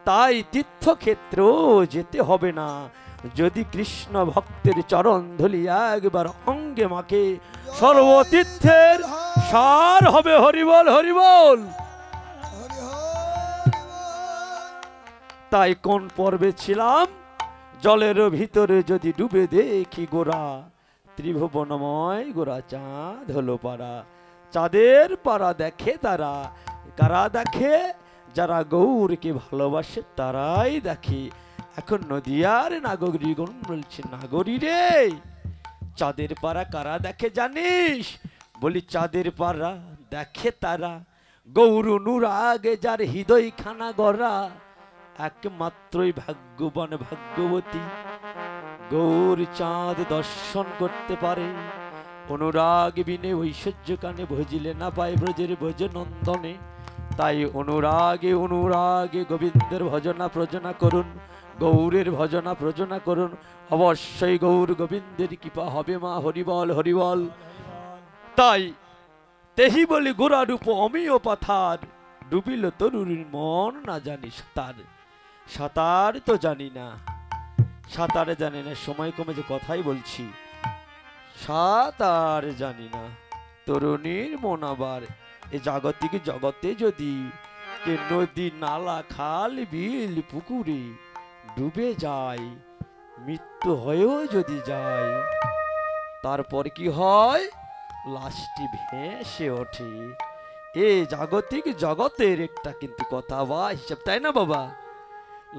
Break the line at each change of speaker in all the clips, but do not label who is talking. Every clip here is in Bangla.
তাই তীর্থক্ষেত্র যেতে হবে না, যদি কৃষ্ণ ভক্তের চরণ ধুলি একবার অঙ্গে মাখে, সর্বতীর্থের সার হবে। হরিবল হরিবল। তাই কোন পর্বে ছিলাম, জলের ভিতরে যদি ডুবে দেখি গোরা, ত্রিভুবনময় গোরা চাঁদ হলো পাড়া। চাঁদের পাড়া দেখে তারা, কারা দেখে? যারা গৌরকে ভালোবাসে তারাই দেখে। এখন নদিয়ার নাগরিকগণ বলছে, নাগরী রে, চাঁদের পাড়া কারা দেখে জানিস? বলি, চাঁদের পাড়া দেখে তারা গৌর অনুরাগে যার হৃদয় খানা গড়া, একমাত্রই ভাগ্যবান ভাগ্যবতী গৌর চাঁদ দর্শন করতে পারে। অনুরাগ বিনে ঐশ্বর্য কানে ভজিলে না পায় ব্রজের ভোজ নন্দনে। তাই অনুরাগে অনুরাগে গোবিন্দের ভজনা প্রজনা করুন, গৌরের ভজনা প্রজনা করুন, অবশ্যই গৌর গোবিন্দের কৃপা হবে মা। হরিবল হরিবল। তাই তেহি বলি গোরা রূপ অমিয় পাথার, ডুবিল তরুর মন না জানি সাঁতার। সাঁতার তো জানি না, সাঁতার জানি না, সময় কমে যে কথাই বলছি, সাঁতার জানি না। তরুণীর মন আবার এ জাগতিক জগতে যদি কে নদী নালা খাল বিল পুকুরে ডুবে যায়, মৃত্যু হয়েও যদি যায়, তারপর কি হয়? লাশটি ভেসে ওঠে। এ জাগতিক জগতের একটা কিন্তু কথা বা হিসাব, তাই না বাবা?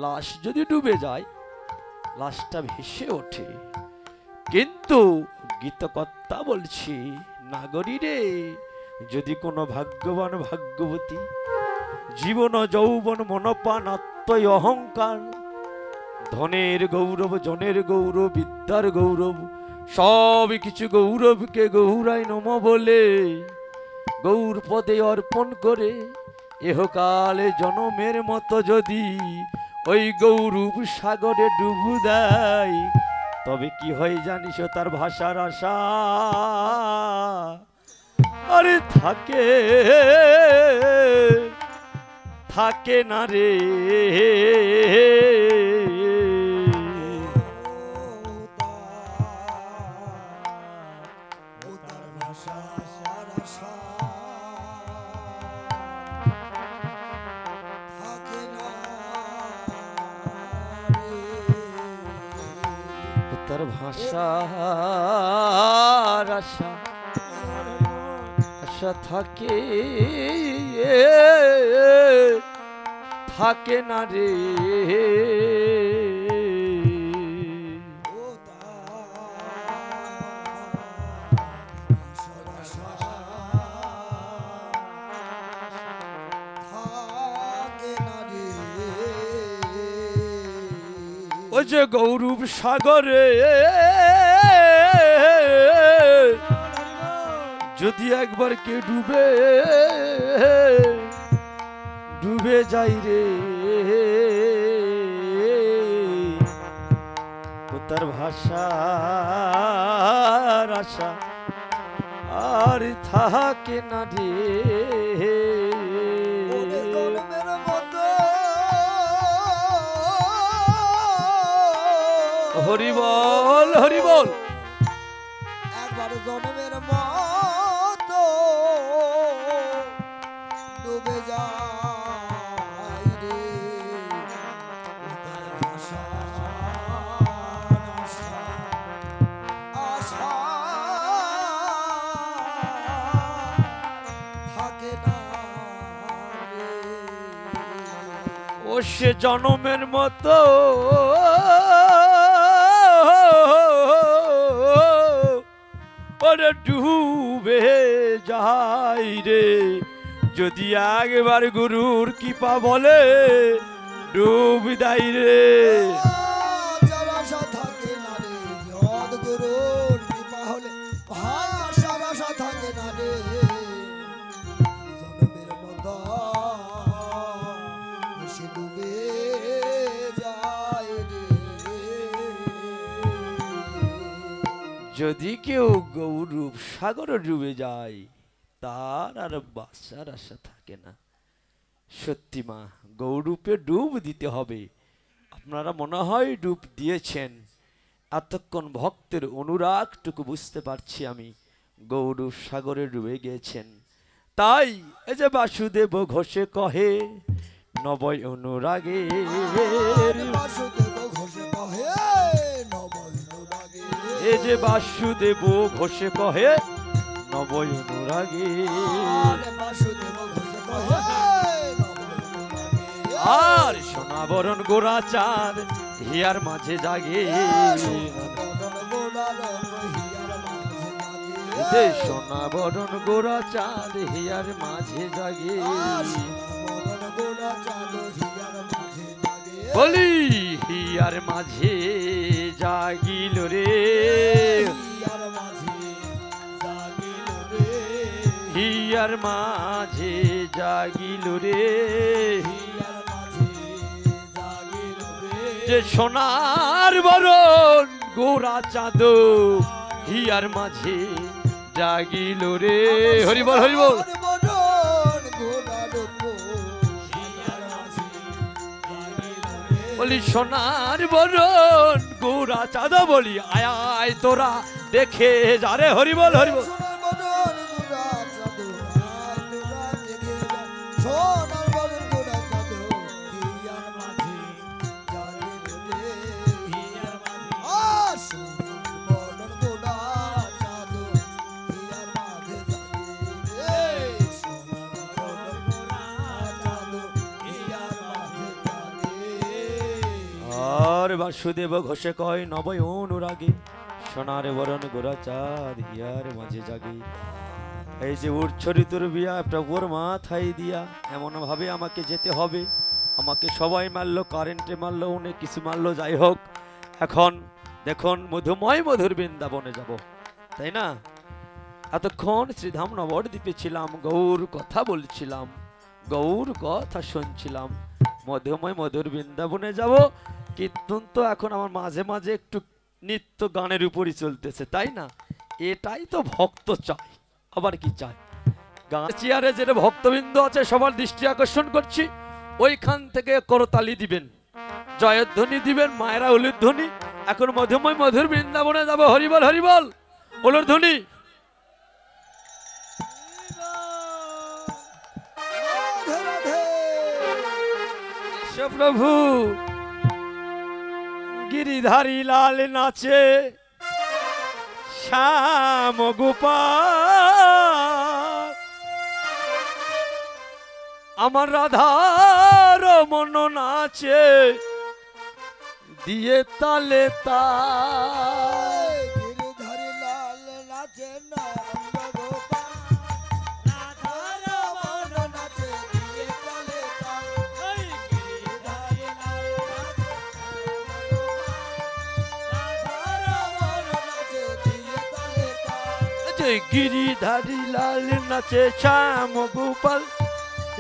লাশ যদি ডুবে যায়, লাশটা ভেসে ওঠে। কিন্তু গীতকর্তা বলছি, নাগরী রে, যদি কোনো ভাগ্যবান ভাগ্যবতী জীবন যৌবন মনপান আত্ময় অহংকার, ধনের গৌরব জনের গৌরব বিদ্যার গৌরব সব কিছু গৌরবকে গৌরাই নম বলে গৌর পদে অর্পণ করে এহকালে জনমের মতো যদি ওই গৌরূপ সাগরে ডুবু দেয়, তবে কি হয় জানিস? তার ভাষার আশা আরে থাকে থাকে না রে। তার ভাষার আশা আশা থাকে থাকে না রে। ও যে গৌরূপ সাগরে যদি একবার কে ডুবে ডুবে যাই রে, ও তার ভাষার আশা আর থাকে না রে। হরিবল হরিবল।
একবার জন্মের মতো ডুবে যায় রে, আশা আশা থাকে না রে।
ও সে জনমের মতো ওরে ডুবে যাই রে, যদি একবার গুরুর কৃপা বলে ডুব দেয় রে।
থাকে না রে, সদ্গুরুর কৃপা হলে ভাষার আশা থাকে না রে। জনমের মতো এসে ডুবে যায় রে।
যদি কেউ গৌরূপ সাগরে ডুবে যায়, তার আর বাঁচার আশা থাকে না। সত্যি মা, গৌরূপে ডুব দিতে হবে। আপনারা মনে হয় ডুব দিয়েছেন। এতক্ষণ ভক্তের অনুরাগটুকু বুঝতে পারছি আমি, গৌরূপ সাগরে ডুবে গিয়েছেন। তাই এই যে বাসুদেব ঘোষে কহে নবয় অনুরাগে,
বাসুদেব ঘোষে কহে নবয় অনুরাগে,
এ যে বাসুদেব ঘোষে কহে নবয় অনুরাগে,
বাসুদেব ঘোষে কহে নবয় অনুরাগে,
আর সোনাবরণ গোরা চাঁদ হিয়ার মাঝে জাগে, সোনাবরণ গোরা চাঁদ হিয়ার মাঝে জাগে, বলি হিয়ার মাঝে জাগিল রে, হিয়ার মাঝে জাগিল রে, যে সোনার বরণ গোরা চাঁদ হিয়ার মাঝে জাগিল রে। হরিবল হরিবল। বলি সোনার বরণ গোরা চাঁদ, বলি আয় আয় তোরা দেখে যারে। হরিবল হরিবল। আর বাসুদেব ঘোষে কয় নবয় অনুরাগে, সোনার বরণ গোরা চাঁদ হিয়ার মাঝে জাগে। এই যে উচ্ছরিতর বিয়া প্রভুর মাথায় দিয়া এমন ভাবে আমাকে যেতে হবে। আমাকে সবাই মারলো, কারেন্টে মারলো, অনেক কিছু মারলো, যাই হোক এখন দেখুন মধুময় মধুর বৃন্দাবনে যাব, তাই না? এতক্ষণ শ্রীধাম নবদ্বীপে ছিলাম, গৌর কথা বলছিলাম, গৌর কথা শুনছিলাম, মধুময় মধুর বৃন্দাবনে যাব। কীর্তন তো এখন আমার মাঝে মাঝে একটু নিত্য গানের উপরই চলতেছে, তাই না? এটাই তো ভক্ত চায়, আবার কি চায়? গান চেয়ারে যেটা ভক্তবৃন্দ আছে সবার দৃষ্টি আকর্ষণ করছি, ওইখান থেকে করতালি দিবেন, জয়ধ্বনি দিবেন, মায়েরা উলুধ্বনি। এখন মধুময় মধুর বৃন্দাবনে যাব। হরিবল হরিবল, উলুধ্বনি। প্রভু গিরিধারী লাল নাচে, শ্যাম গোপাল আমার রাধার মন নাচে, দিয়ে তালে তাল।
গিরিধারী লাল নাচে
গিরিধারী লাল নাচে, শ্যাম গোপাল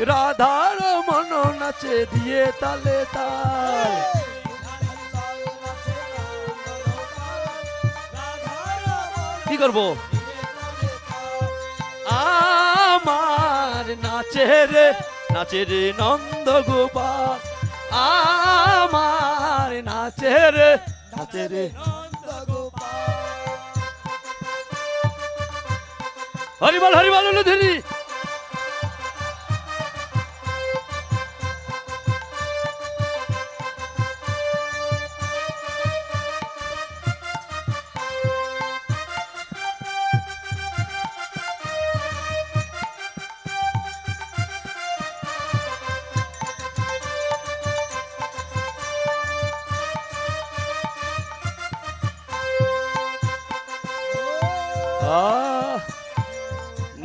রাধার মন নাচে, দিয়ে তালে তাল। কি করবো? আমার নাচে রে, নাচে রে নন্দ গোপাল, আমার নাচে রে, নাচে রে। হরিবল হরিবল উলুধ্বনি।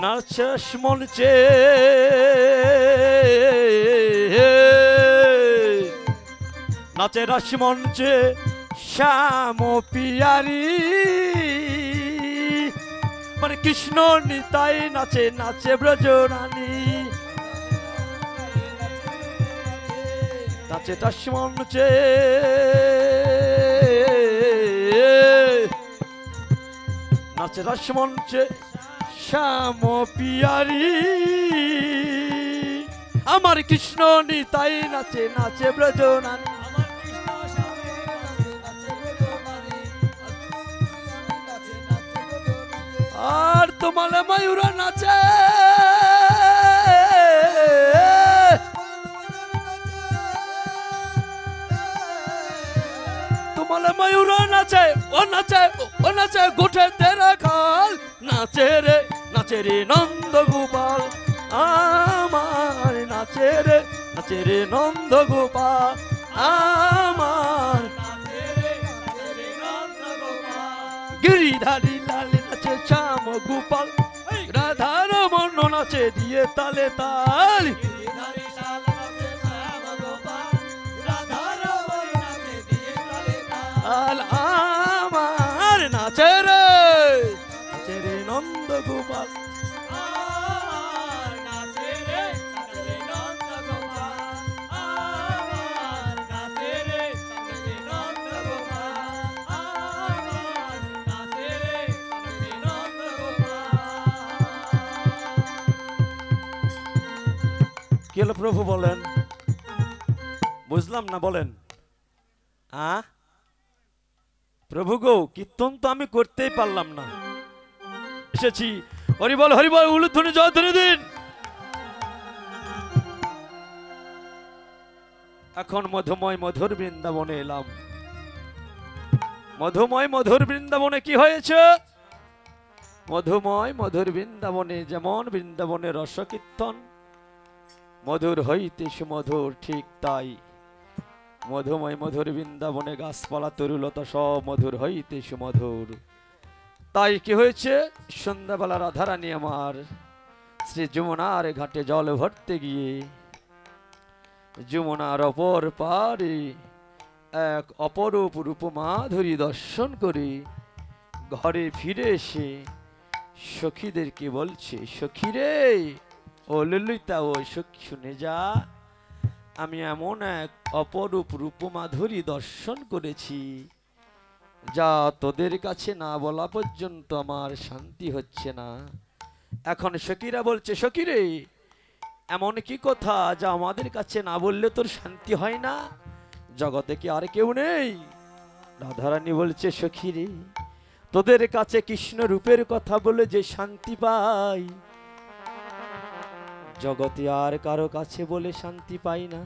নাচস মঞ্চে নাচে রস মঞ্চে শ্যাম পিয়ারি, মানে কৃষ্ণ নিতাই নাচে, নাচে ব্রজরানী, নাচে রস মঞ্চে, নাচে রস মঞ্চে শ্যাম পিয়ারি। আমার কৃষ্ণ নিতাই নাচে নাচে ব্রজ নারী।
আমার কৃষ্ণ স্বামী নাচে নাচে ব্রজনারী, নাচে নাচে ব্রজনারী।
আর তোমালে ময়ূরা নাচে, তোমালে ময়ূরা নাচে, ও নাচে গোঠে তেরা খাল, নাচে রে নন্দ গোপাল, আমার নাচে রে নন্দ গোপাল, আমার গিরিধারী লাল নাচে শ্যাম গোপাল, রাধার মন নাচে দিয়ে তালে তাল,
গিরিধারী শাল নাচে শ্যাম গোপাল, রাধার মন নাচে দিয়ে তালে তাল।
আমার নাচে রে নন্দ গোপাল।
আমার নাচে রে নন্দ গোপাল, আমার নাচে রে নন্দ গোপাল, আমার নাচে রে নন্দ গোপাল।
কি হলো প্রভু বলেন? বুঝলাম না, বলেন। প্রভু গো, কীর্তন তো আমি করতেই পারলাম না, এসেছি হরিবল হরিবল উলুধ্বনি জয়ধ্বনি দিন। এখন মধুময় মধুর বৃন্দাবনে এলাম। মধুময় মধুর বৃন্দাবনে কি হয়েছে? মধুময় মধুর বৃন্দাবনে যেমন বৃন্দাবনে রসকীর্তন মধুর হইতে সুমধুর, ঠিক তাই মধুময় মধুর বৃন্দাবনে গাছপালা তরুলতা সব মধুর হইতে সুমধুর। তাই কি হয়েছে? সন্ধ্যাবেলা রাধারানী আমার শ্রী যমুনার ঘাটে জল ভরতে গিয়ে যমুনার অপর পারে এক অপরূপ রূপমাধুরী দর্শন করে ঘরে ফিরে এসে সখীদেরকে বলছে, সখীরে, ও ললিতা, ও সখী শুনে যা, আমি এমন এক অপরূপ রূপমাধুরী দর্শন করেছি যা তোদের কাছে না বলা পর্যন্ত আমার শান্তি হচ্ছে না। এখন সখীরা বলছে, সখীরে, এমন কি কথা যা আমাদের কাছে না বললে তোর শান্তি হয় না? জগতে কি আর কেউ নেই? রাধারানী বলছে, সখীরে, তোদের কাছে কৃষ্ণ রূপের কথা বলে যে শান্তি পাই, জগতে আর কারো কাছে বলে শান্তি পাই না।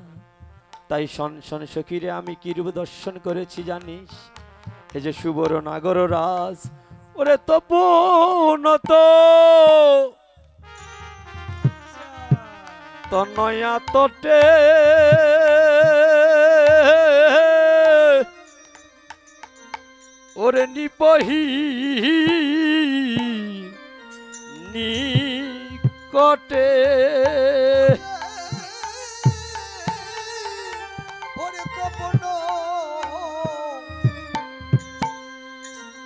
তাই শোন শোন সখীরে, আমি কি রূপ দর্শন করেছি জানিস? এই যে সুবর্ণ নাগর রাজ, ওরে তপোনত তনয়া তটে ওরে নিপহি নিকটে,
ওরে তপন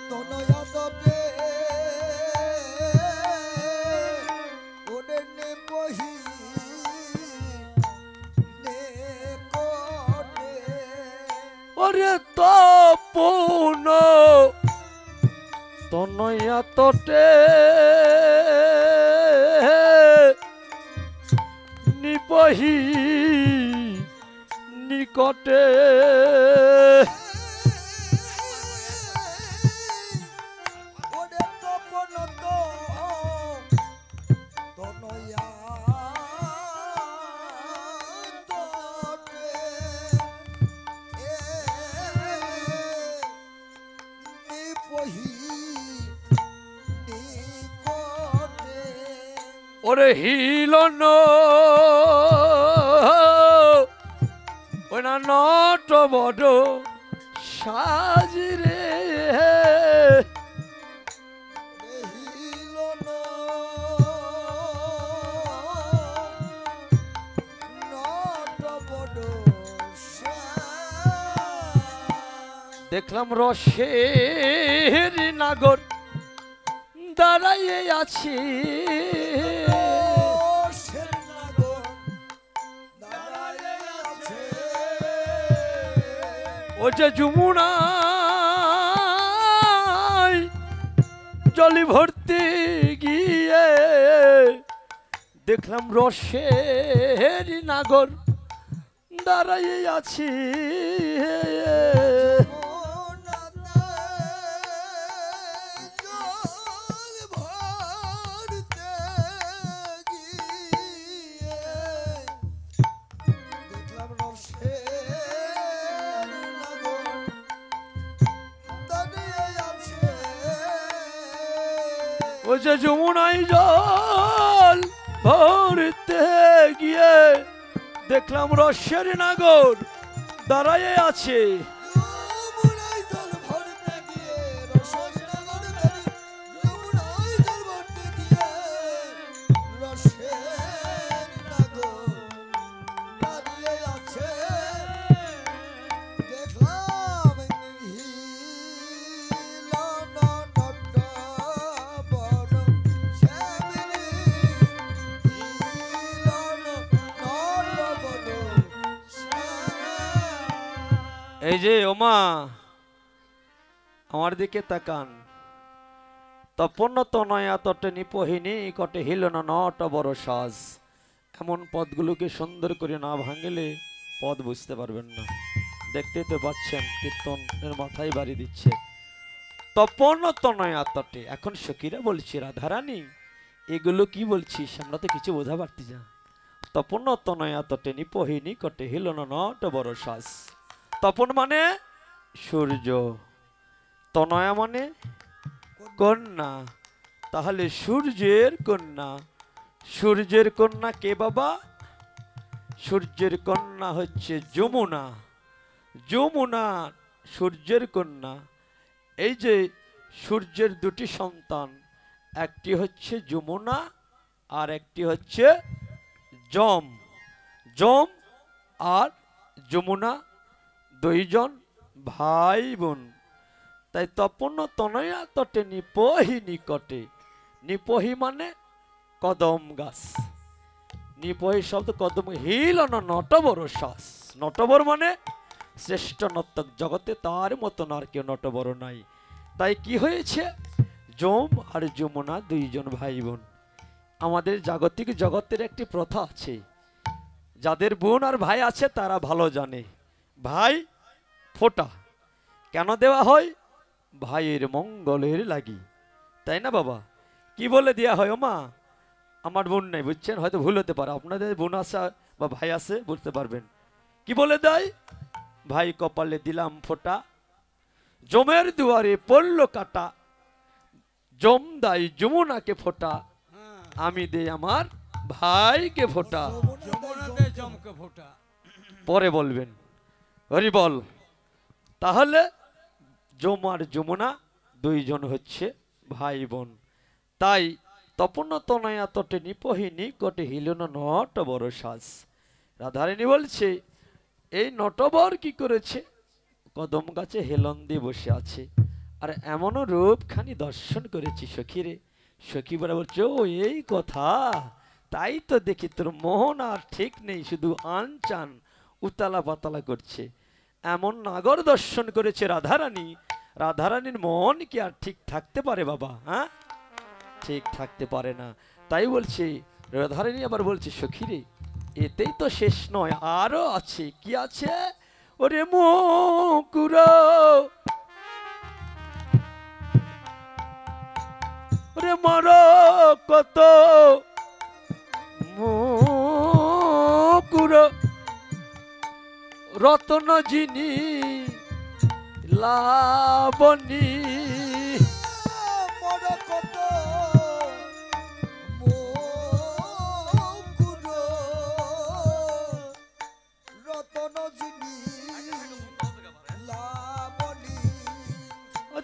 তনয়া তটে ওরে নেপহি নেকটে,
ওরে তপন তনয়া তটে নিপহি নিকটে,
ওরে তপন তনয়া তটে নিপহি নিকটে,
ওরে হিলন ওই না নট বড় সাজরে,
দেহিল নট বড়
দেখলাম রসের নাগর দাঁড়াইয়ে আছে, ও যে যমুনায় জলি ভর্তি গিয়ে দেখলাম রসের নাগর দাঁড়াইয়ে আছি, ও যে যমুনাই জল ভরতে গিয়ে দেখলাম রসের নাগর দাঁড়াইয়ে আছে। এই যে ওমা আমার দিকে তাকান, তপন তনয়া তটে নিপহিনী কটে হিল না নট বড় সাজ। এমন পদগুলোকে সুন্দর করে না ভাঙলে পদ বুঝতে পারবেন না। দেখতেই তো পাচ্ছেন কীর্তনের মাথায় বাড়ি দিচ্ছে তপন তনয়া তটে। এখন সখীরা বলছি রাধারানী এগুলো কি বলছিস, আমরা তো কিছু বোঝা পারতি না। তপন তনয়া তটে নিপহিনী কটে হিল না নট বড় সাজ। তপন মানে সূর্য, তনয়া মানে কন্যা। তাহলে সূর্যের কন্যা, সূর্যের কন্যা কে বাবা? সূর্যের কন্যা হচ্ছে যমুনা। যমুনা সূর্যের কন্যা। এই যে সূর্যের দুটি সন্তান, একটি হচ্ছে যমুনা আর একটি হচ্ছে যম। যম আর যমুনা দুইজন ভাই বোন। তাই তপন তনয়া তটে নিপহি নিকটে। নিপহি মানে কদম গাছ। নিপহি শব্দ কদম। হিল নটবর শ্বাস। নটবর মানে শ্রেষ্ঠ নর্তক জগতে, তার মতন আর কেউ নটবর নাই। তাই কি হয়েছে, যম আর যমুনা দুইজন ভাই বোন। আমাদের জাগতিক জগতের একটি প্রথা আছে, যাদের বোন আর ভাই আছে তারা ভালো জানে। ভাই ফোঁটা কেন দেওয়া হয়? ভাইয়ের মঙ্গলের লাগি, তাই না বাবা? কি বলে দেওয়া হয়? ও মা আমার বোন নেই, বুঝছেন, হয়তো ভুল হতে পারে, আপনাদের বোন আছে বা ভাই আছে বুঝতে পারবেন। কি বলে দেয়? ভাই কপালে দিলাম ফোঁটা, জমের দুয়ারে পড়ল কাটা। জম দাই যমুনাকে ফোঁটা, আমি দেই আমার ভাইকে ফোঁটা। পরে বলবেন হরি বল। তাহলে যম আর যমুনা দুইজন হচ্ছে ভাই বোন। তাই তপন তনয়া তটে নিপহিনী কটে হিলন নট বড় সাজ। রাধারানী বলছে এই নটবর কি করেছে? কদম গাছে হেলন দিয়ে বসে আছে, আর এমনও রূপখানি দর্শন করেছি সখীরে। সখী বলে বলছে ও এই কথা, তাই তো দেখি তোর মোহন আর ঠিক নেই, শুধু আনচান উতালা পাতালা করছে। এমন নাগর দর্শন করেছে রাধারানী, রাধারানীর মন কি আর ঠিক থাকতে পারে বাবা? হ্যাঁ, ঠিক থাকতে পারে না। তাই বলছে রাধারানী, আবার বলছে সখীরে এতেই তো শেষ নয়, আরো আছে। কি আছে? ওরে মুকুর, ওরে মর কত মুকুর, রতন যিনি লাবণী।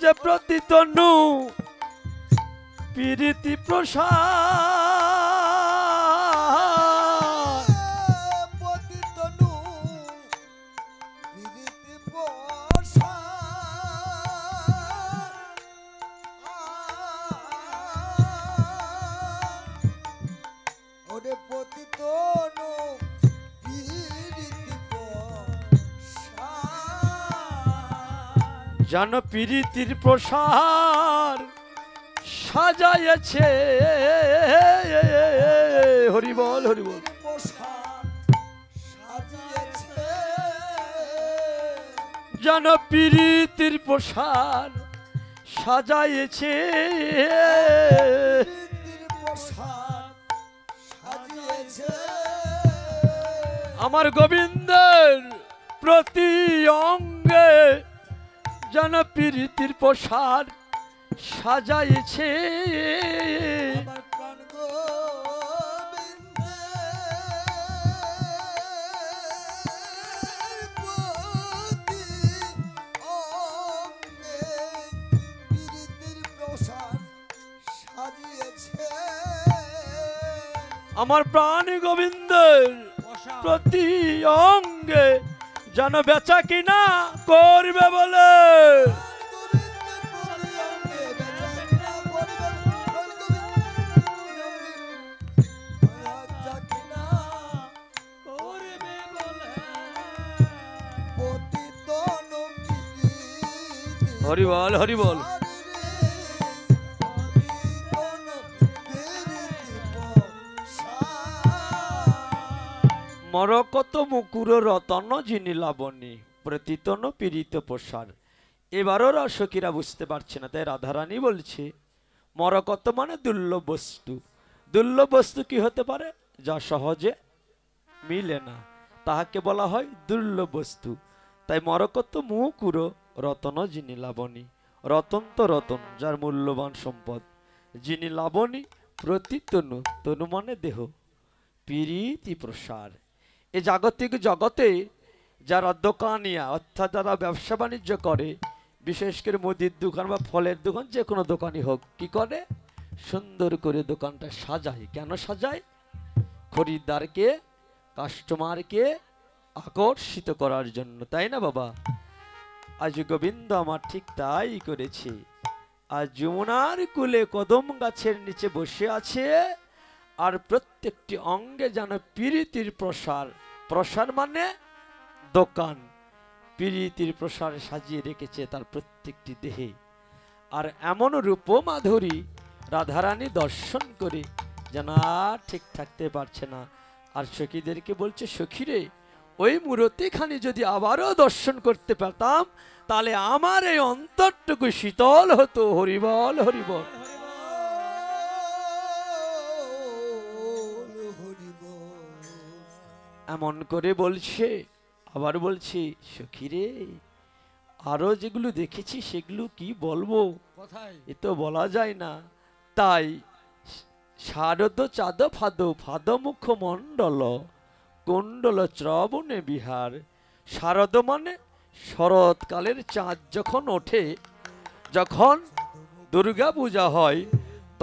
যে প্রতিতনু প্রীতি প্রসাদ,
প্রতিতনু প্রীতি প্রসাদ, ওরে প্রতিতনু প্রীতি প্রসাদ।
যেন প্রীতির প্রসার সাজাইছে হরি বল হরি বল।
পোশাক সাজিয়েছে
যেন প্রীতির প্রসার সাজাইছে,
প্রীতির পোশাক সাজিয়েছে
আমার গোবিন্দের প্রতি অঙ্গে যেন প্রীতির প্রসার সাজাইছে।
আমার প্রাণ গোবিন্দে প্রতি অঙ্গে প্রীতির প্রসাদ সাজিয়েছে
আমার প্রাণ গোবিন্দের প্রতি অঙ্গে যেন বেচা কিনা করবে বলে, হরি বল হরি বল। মরকত মুকুর রতন যিনি লাবণী প্রতিতন পীড়িত প্রসার। এবারও রসকিরা বুঝতে পারছে না, তাই রাধারানী বলছে মরকত মানে দুর্লভ বস্তু। দুর্লভ বস্তু কি হতে পারে? যা সহজে মিলে না, তাহাকে বলা হয় দুর্লভ বস্তু। তাই মরকত মুকুর রতন যিনি লাবণী, রতন তো রতন যার মূল্যবান সম্পদ, যিনি লাবণী প্রতিতনু, তনু মানে দেহ, পীড়িতি প্রসার। এই জাগতিক জগতে যারা দোকানিয়া অর্থাৎ যারা ব্যবসা বাণিজ্য করে, বিশেষ করে মুদির দোকান বা ফলের দোকান, যে কোনো দোকানই হোক, কি করে? সুন্দর করে দোকানটা সাজায়। কেন সাজায়? খরিদ্দারকে, কাস্টমারকে আকর্ষিত করার জন্য, তাই না বাবা? আজ গোবিন্দ আমার ঠিক তাই করেছে। আজ যমুনার কূলে কদম গাছের নিচে বসে আছে, আর প্রত্যেকটি অঙ্গে যেন প্রীতির প্রসার, প্রসার মানে দোকান, প্রীতির প্রসার সাজিয়ে রেখেছে তার প্রত্যেকটি দেহে। আর এমন রূপ মাধুরী রাধারানী দর্শন করে যেন আর ঠিক থাকতে পারছে না, আর সখীদেরকে বলছে, সখীরে ওই মূর্তিখানি যদি আবারও দর্শন করতে পারতাম তাহলে আমার এই অন্তরটুকু শীতল হতো। হরিবল হরিবল। এমন করে বলছে, আবার বলছি, সখীরে আরো যেগুলো দেখেছি সেগুলো কি বলবো, এ তো বলা যায় না। তাই শারদ চাঁদ ফাদ ফাদ মুখ মণ্ডল কুণ্ডল শ্রবণে বিহার। শারদ মানে শরৎকালের চাঁদ যখন ওঠে, যখন দুর্গা পূজা হয়,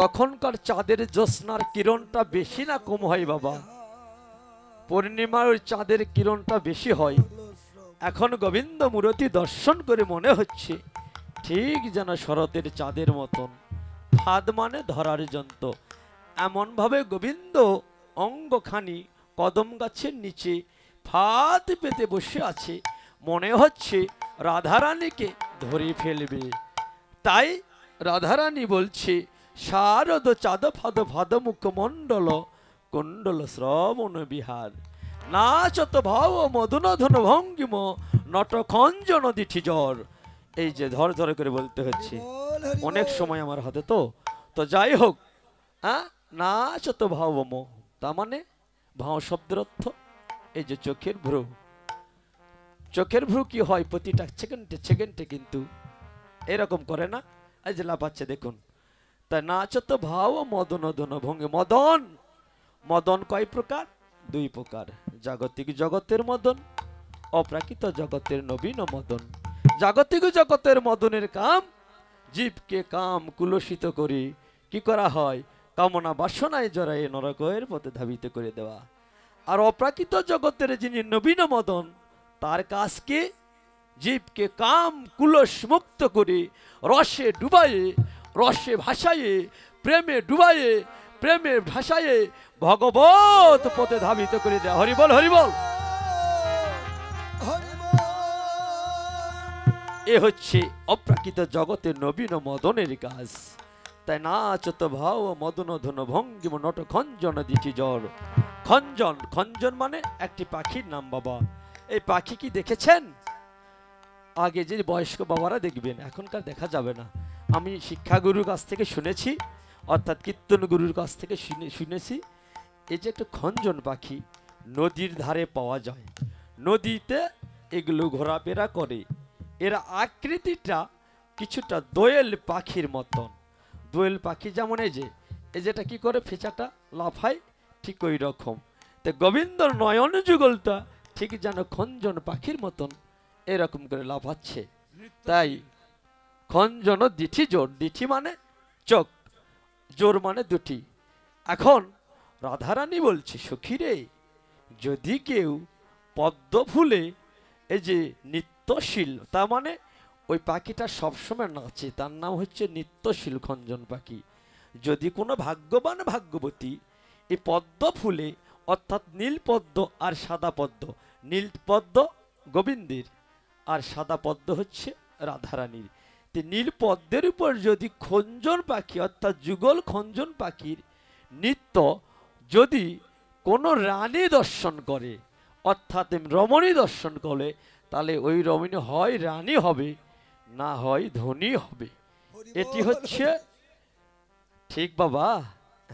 তখনকার চাঁদের জ্যোৎস্নার কিরণটা বেশি না কম হয় বাবা? পূর্ণিমার ওই চাঁদের কিরণটা বেশি হয়। এখন গোবিন্দ মূর্তি দর্শন করে মনে হচ্ছে ঠিক যেন শরতের চাঁদের মতন। ফাদ মানে ধরার যন্ত্র। এমন ভাবে গোবিন্দ অঙ্গখানি কদম গাছের নিচে ফাদ পেতে বসে আছে, মনে হচ্ছে রাধারানীকে ধরে ফেলবে। তাই রাধারানী বলছে, শারদ চাঁদ ফাদ ফাদ মুখ মণ্ডল কুণ্ডল শ্রবণ বিহার। নাচত ভাব মদনধন ভঙ্গিম নট খঞ্জন দিঠি জ্বর। এই যে ধর ধর করে বলতে হচ্ছে, অনেক সময় আমার হাতে তো তো যাই হোক, হ্যাঁ, নাচত ভাবম, তার মানে ভাও শব্দের অর্থ এই যে চোখের ভ্রু। চোখের ভ্রু কি হয়? প্রতিটা সেকেন্ডে সেকেন্ডে কিন্তু এরকম করে না, এই যে লাফাচ্ছে দেখুন। তাই নাচত ভাব মদনধন ভঙ্গি। মদন, মদন কয় প্রকার? দুই প্রকার। জাগতিক জগতের মদন, অপ্রাকৃত জগতের নবীন মদন। জাগতিক জগতের মদনের কাম জীবকে কাম কুলসিত করে কি করা হয়? কামনা বাসনায় জড়ায় নরকের পথে ধাবিত করে দেওয়া। আর অপ্রাকৃত জগতের যিনি নবীন মদন, তার কাজকে জীবকে কাম কুলস মুক্ত করে রসে ডুবায়ে, রসে ভাসায়ে, প্রেমে ডুবায়ে, প্রেমে ভাসায়ে ভগবত পথে ধাবিত করে দেয়। হরিবল হরিবল। এ হচ্ছে অপ্রাকৃত জগতের নবীন মদনের কাজ। তাই নাচত ভাও মদন ধন ভঙ্গিম নট খঞ্জন দিঠি জ্বর। খঞ্জন, খঞ্জন মানে একটি পাখির নাম বাবা। এই পাখি কি দেখেছেন? আগে যে বয়স্ক বাবারা দেখবেন, এখনকার দেখা যাবে না। আমি শিক্ষাগুরুর কাছ থেকে শুনেছি, অর্থাৎ কীর্তন গুরুর কাছ থেকে শুনেছি, এই যে একটা খঞ্জন পাখি নদীর ধারে পাওয়া যায়, নদীতে এগুলো ঘোরাফেরা করে। এর আকৃতিটা কিছুটা দোয়েল পাখির মতন। দোয়েল পাখি যেমন এই যেটা কি করে ফেঁচাটা লাফায়, ঠিক ওই রকম। তো গোবিন্দর নয়ন যুগলটা ঠিক যেন খঞ্জন পাখির মতন এরকম করে লাফাচ্ছে। তাই খঞ্জন দিঠি জোর, দিঠি মানে চোখ, জোর মানে দুটি। এখন রাধারানী বলছে, সখীরে, যদি কেউ পদ্ম ফুলে এই যে নিত্যশীল, তার মানে ওই পাখিটা সবসময় নাচে, তার নাম হচ্ছে নিত্যশীল খঞ্জন পাখি। যদি কোনো ভাগ্যবান ভাগ্যবতী এই পদ্ম ফুলে, অর্থাৎ নীল পদ্ম আর সাদা পদ্ম, নীল পদ্ম গোবিন্দের আর সাদা পদ্ম হচ্ছে রাধারানীর, নীল পদ্মের উপর যদি খঞ্জন পাখি অর্থাৎ যুগল খঞ্জন পাখির নৃত্য যদি কোনো রানী দর্শন করে, অর্থাৎ রমণী দর্শন করে, তাহলে ওই রমণী হয় রানী হবে, না হয় ধনী হবে। এটি হচ্ছে ঠিক বাবা।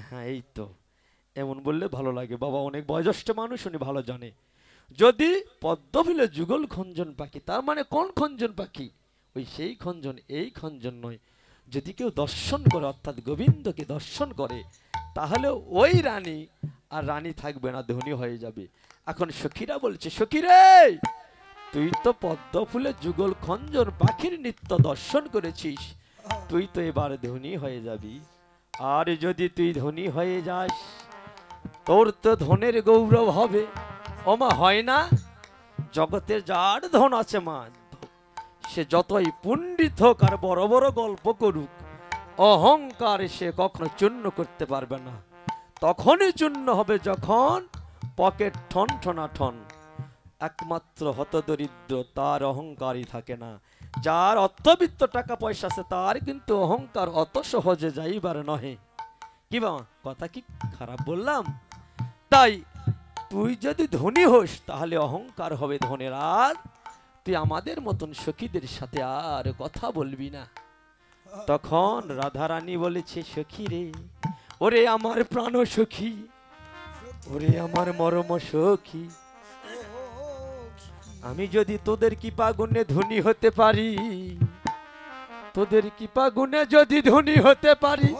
হ্যাঁ, এই তো এমন বললে ভালো লাগে বাবা, অনেক বয়োজ্যেষ্ঠ মানুষ, উনি ভালো জানে। যদি পদ্মফুলে যুগল খঞ্জন পাখি, তার মানে কোন খঞ্জন পাখি? ওই সেই খঞ্জন, এই খঞ্জন নয়। যদি কেউ দর্শন করে, অর্থাৎ গোবিন্দকে দর্শন করে, তাহলে ওই রানী আর রানী থাকবে না, ধনী হয়ে যাবে। এখন সখীরা বলছে, সখীরে, তুই তো পদ্ম ফুলে যুগল খঞ্জন পাখির নৃত্য দর্শন করেছিস, তুই তো এবার ধনী হয়ে যাবি। আর যদি তুই ধনী হয়ে যাস, তোর তো ধনের গৌরব হবে। ওমা, হয় না? জগতে যার ধন আছে মা, সে যতই পণ্ডিত হোক আর বড় বড় গল্প করুক, অহংকার সে কখনো চূর্ণ করতে পারবে না। তখনই চূর্ণ হবে যখন পকেট ঠন ঠনা ঠন। একমাত্র হতদরিদ্র, তার অহংকারই থাকে না। যার অর্থবিত্ত টাকা পয়সা আছে, তার কিন্তু অহংকার অত সহজে যাইবার নহে। কি বা কথা কি খারাপ বললাম? তাই তুই যদি ধনী হোস, তাহলে অহংকার হবে ধনের, আর তুই আমাদের মতন সখীদের সাথে আর কথা বলবি না। তখন রাধারানী বলেছে, সখী রে, ওরে আমার প্রাণ সখী, ওরে আমার মরম সখী, আমি যদি তোদের কৃপা গুণে ধনী হতে পারি, তোদের কৃপা গুণে যদি ধনী হতে পারি,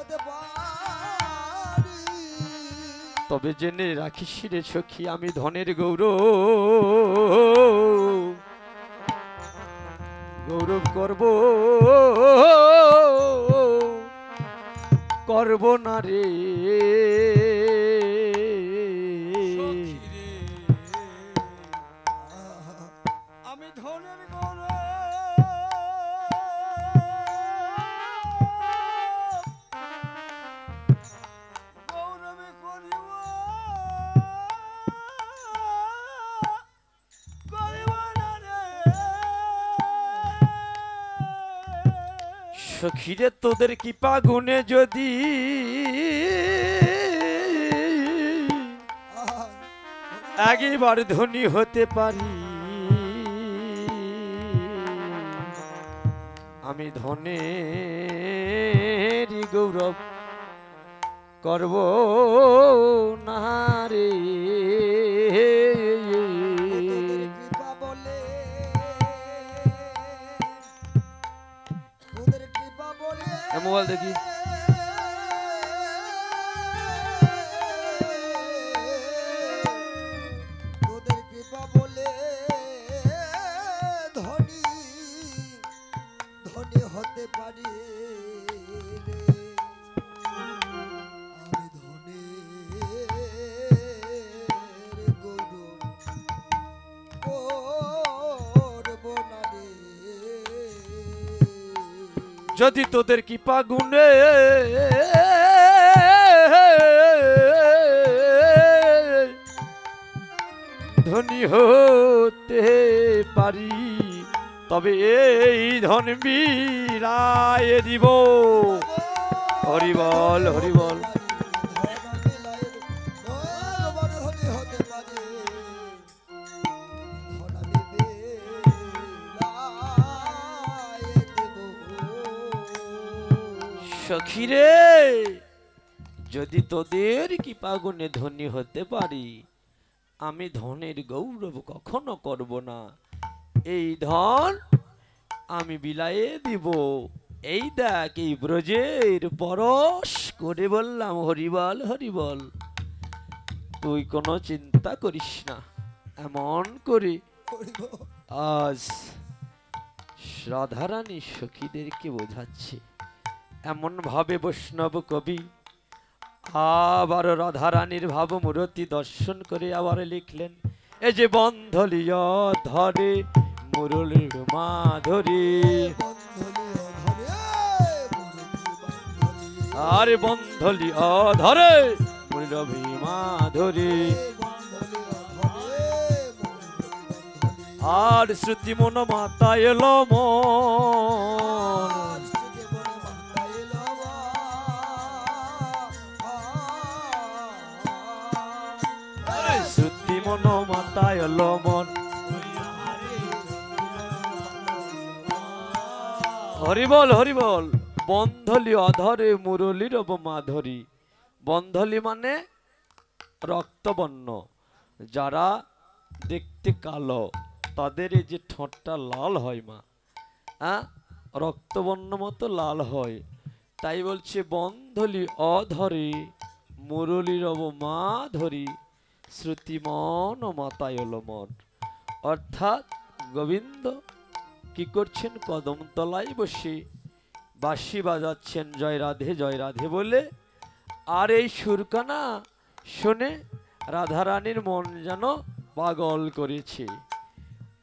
তবে জেনে রাখিস রে সখী, আমি ধনের গৌরব গৌরব করব করব না রে।
আমি ধনের গৌরব গৌরবে করিব করিব না রে।
সখীরে, তোদের কৃপা গুণে যদি একবার ধনী হতে পারি, আমি ধনের গৌরব করব না রে।
কৃপা বলে তোদের কৃপা বলে
মোবাইল দেখি।
তোদের কৃপা বলে ধনী ধনী হতে পারি রে। আমি ধনের গৌরব করব না রে।
যদি তোদের কৃপা গুণে ধনী হতে পারি, তবে এই ধন বিরায় দিব। হরিবল হরিবল। সখী রে, যদি তোদের কৃপাগুণে ধনী হতে পারি, আমি ধনের গৌরব কখনো করব না। এই ধন আমি বিলায়ে দিব। এই দেখ, এই ব্রজের পরশ করে বললাম হরিবল হরিবল। তুই কোনো চিন্তা করিস না। এমন করে আজ রাধারানী সখীদেরকে বোঝাচ্ছে। এমন ভাবে বৈষ্ণব কবি আবার রাধারানীর ভাবমূর্তি দর্শন করে আবার লিখলেন, এই যে বন্ধলিয় ধরে মুরলীর মাধুরী, আরে বন্ধলিয় ধরে মুরলী মাধুরী, আর শ্রুতি মন মাতা এলো মন, শ্রুতি মন মাতা এলো মন। হরিবল হরিবল। বন্ধলি অধরে মুরলীর মাধুরী। বন্ধলি মানে রক্তবর্ণ, যারা দেখতে কালো তাদের এই যে ঠোঁটটা লাল হয় মা, হ্যাঁ, রক্তবর্ণ মতো লাল হয়। তাই বলছে বন্ধলি অধরে মুরলীর মাধুরী, শ্রুতিমন মাতায়ল মন। অর্থাৎ গোবিন্দ কি করছেন, কদম তলায় বসে বাঁশি বাজাচ্ছেন জয় রাধে বলে। আর এই সুরকানা শুনে রাধারানীর মন যেন পাগল করেছে।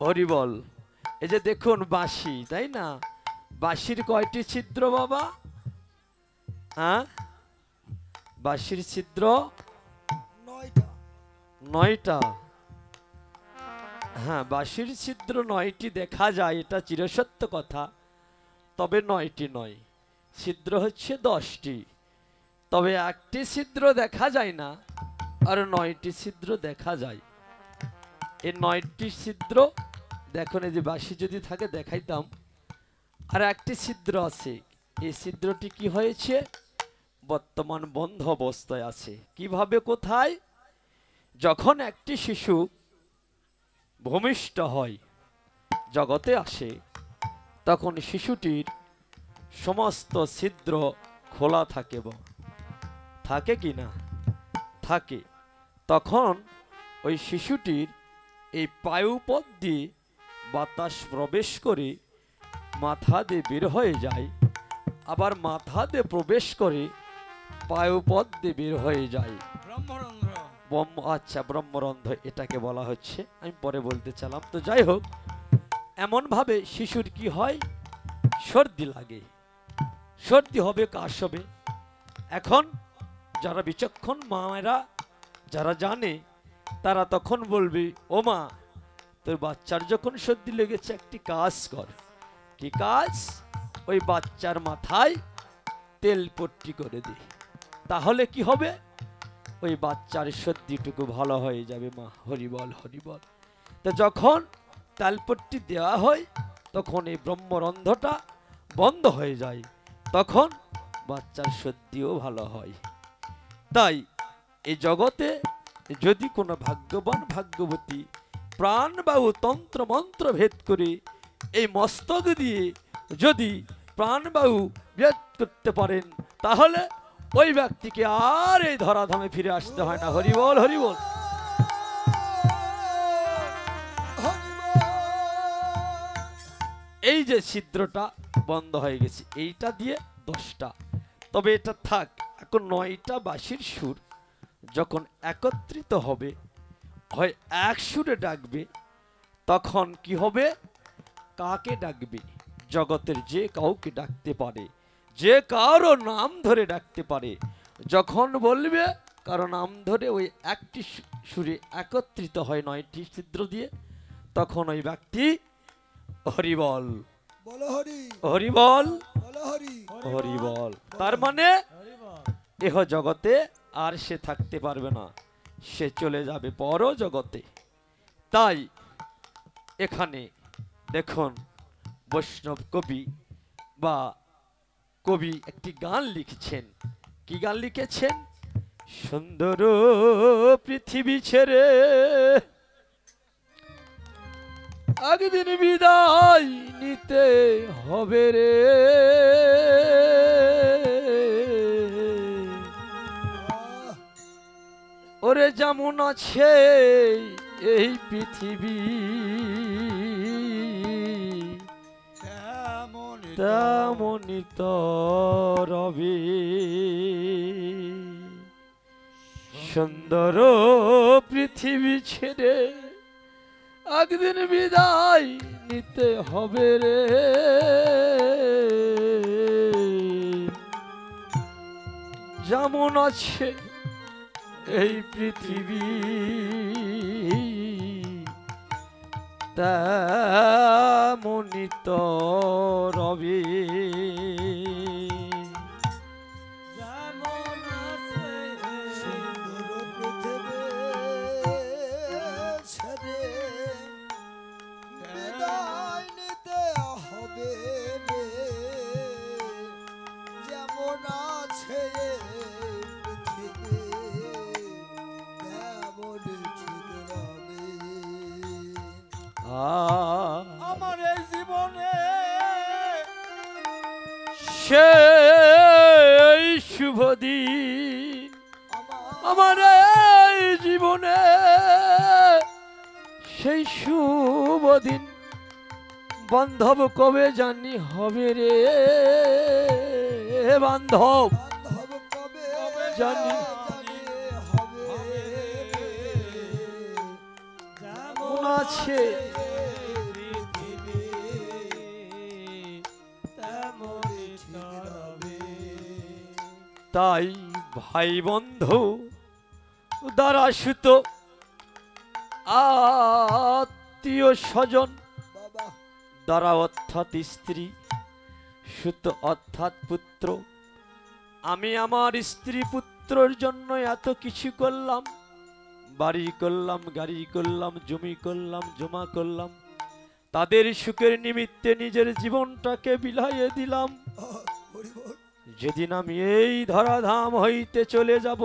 হরিবল। এই যে দেখুন বাঁশি, তাই না? বাঁশির কয়টি ছিদ্র বাবা? হ্যাঁ, বাঁশির ছিদ্র 9টা। হ্যাঁ, বাঁশির ছিদ্র 9টি দেখা যায়, এটা চিরসত্য কথা। তবে 9টি নয়, ছিদ্র হচ্ছে 10টি। তবে একটি ছিদ্র দেখা যায় না, আর 9টি ছিদ্র দেখা যায়। এই 9টি ছিদ্র দেখুন, এই যে বাঁশি যদি থাকে দেখাইতাম। আর একটি ছিদ্র আছে, এই ছিদ্রটি কি হয়েছে, বর্তমান বন্ধ অবস্থায় আছে। কিভাবে, কোথায়? যখন একটি শিশু ভূমিষ্ঠ হয়, জগতে আসে, তখন শিশুটির সমস্ত ছিদ্র খোলা থাকে। থাকে কি না? থাকে। তখন ওই শিশুটির এই পায়ুপথ দিয়ে বাতাস প্রবেশ করে মাথা দিয়ে বের হয়ে যায়, আবার মাথা দিয়ে প্রবেশ করে পায়ুপথ দিয়ে বের হয়ে যায়।
ব্রহ্মরন্ধ্র।
আচ্ছা, ব্রহ্মরন্ধ্র এটাকে বলা হচ্ছে, আমি পরে বলতে চালাম। তো যাই হোক, এমন ভাবে শিশুর কি হয়, সর্দি লাগে। সর্দি হবে, কাশ হবে। এখন যারা বিচক্ষণ মায়েরা যারা জানে, তারা তখন বলবে, ও মা, তোর বাচ্চার যখন সর্দি লেগেছে একটি কাজ কর। কি কাজ? ওই বাচ্চার মাথায় তেল পট্টি করে দে, তাহলে কি হবে, ওই বাচ্চার সর্দিটুকু ভালো হয়ে যাবে মা। হরিবল হরিবল। তো যখন তালপট্টি দেওয়া হয়, তখন এই ব্রহ্মরন্ধ্রটা বন্ধ হয়ে যায়, তখন বাচ্চার সর্দিও ভালো হয়। তাই এই জগতে যদি কোনো ভাগ্যবান ভাগ্যবতী প্রাণবায়ু তন্ত্র মন্ত্র ভেদ করে এই মস্তক দিয়ে যদি প্রাণবায়ু ভেদ করতে পারেন, তাহলে ওই ব্যক্তিকে আর এই ধরাধামে ফিরে আসতে হয় না। হরিবল হরিবল। এই যে ছিদ্রটা বন্ধ হয়ে গেছে, এইটা দিয়ে 10টা। তবে এটা থাক, এখন 9টা বাঁশির সুর যখন একত্রিত হবে, হয় এক সুরে ডাকবে, তখন কি হবে, কাকে ডাকবে? জগতের যে কাউকে ডাকতে পারে, যে কারো নাম ধরে ডাকতে পারে। যখন বলবে কারো নাম ধরে ওই একটি সুরে একত্রিত হয় 9টি ছিদ্র দিয়ে, তখন ওই ব্যক্তি হরিবল হরিবল হরিবল। তার মানে এহ জগতে আর সে থাকতে পারবে না, সে চলে যাবে পর জগতে। তাই এখানে দেখুন, বৈষ্ণব কবি বা কবি একটি গান লিখছেন। কি গান লিখেছেন? সুন্দর পৃথিবী ছেড়ে একদিন বিদায় নিতে হবে রে, ওরে যেমন আছে এই পৃথিবী তেমনই তো রবে। সুন্দর পৃথিবী ছেড়ে একদিন বিদায় নিতে হবে রে, যেমন আছে এই পৃথিবী তেমনই তো রবে।
যেমন আছে সুন্দর পৃথিবী ছেড়ে বিদায় নিতে হবে রে, যেমন আছে পৃথিবী তেমন ঠিক রবে। আমার এই জীবনে
সেই শুভ দিন, আমার এই জীবনে সেই শুভ দিন বান্ধব কবে জানি হবে রে, বান্ধব
বান্ধব কবে
জানি
হবে,
যেমন আছে
পৃথিবী তেমনই ঠিক রবে।
তাই ভাই বন্ধু দ্বারা সুত আত্মীয় স্বজন
বাবা
দ্বারা অর্থাৎ স্ত্রী, সুত অর্থাৎ পুত্র, আমি আমার স্ত্রী পুত্রর জন্য এত কিছু করলাম, বাড়ি করলাম, গাড়ি করলাম, জমি করলাম, জমা করলাম, তাদের সুখের নিমিত্তে নিজের জীবনটাকে বিলাইয়ে দিলাম।
হরি বল।
যেদিন আমি এই ধরাধাম হইতে চলে যাব,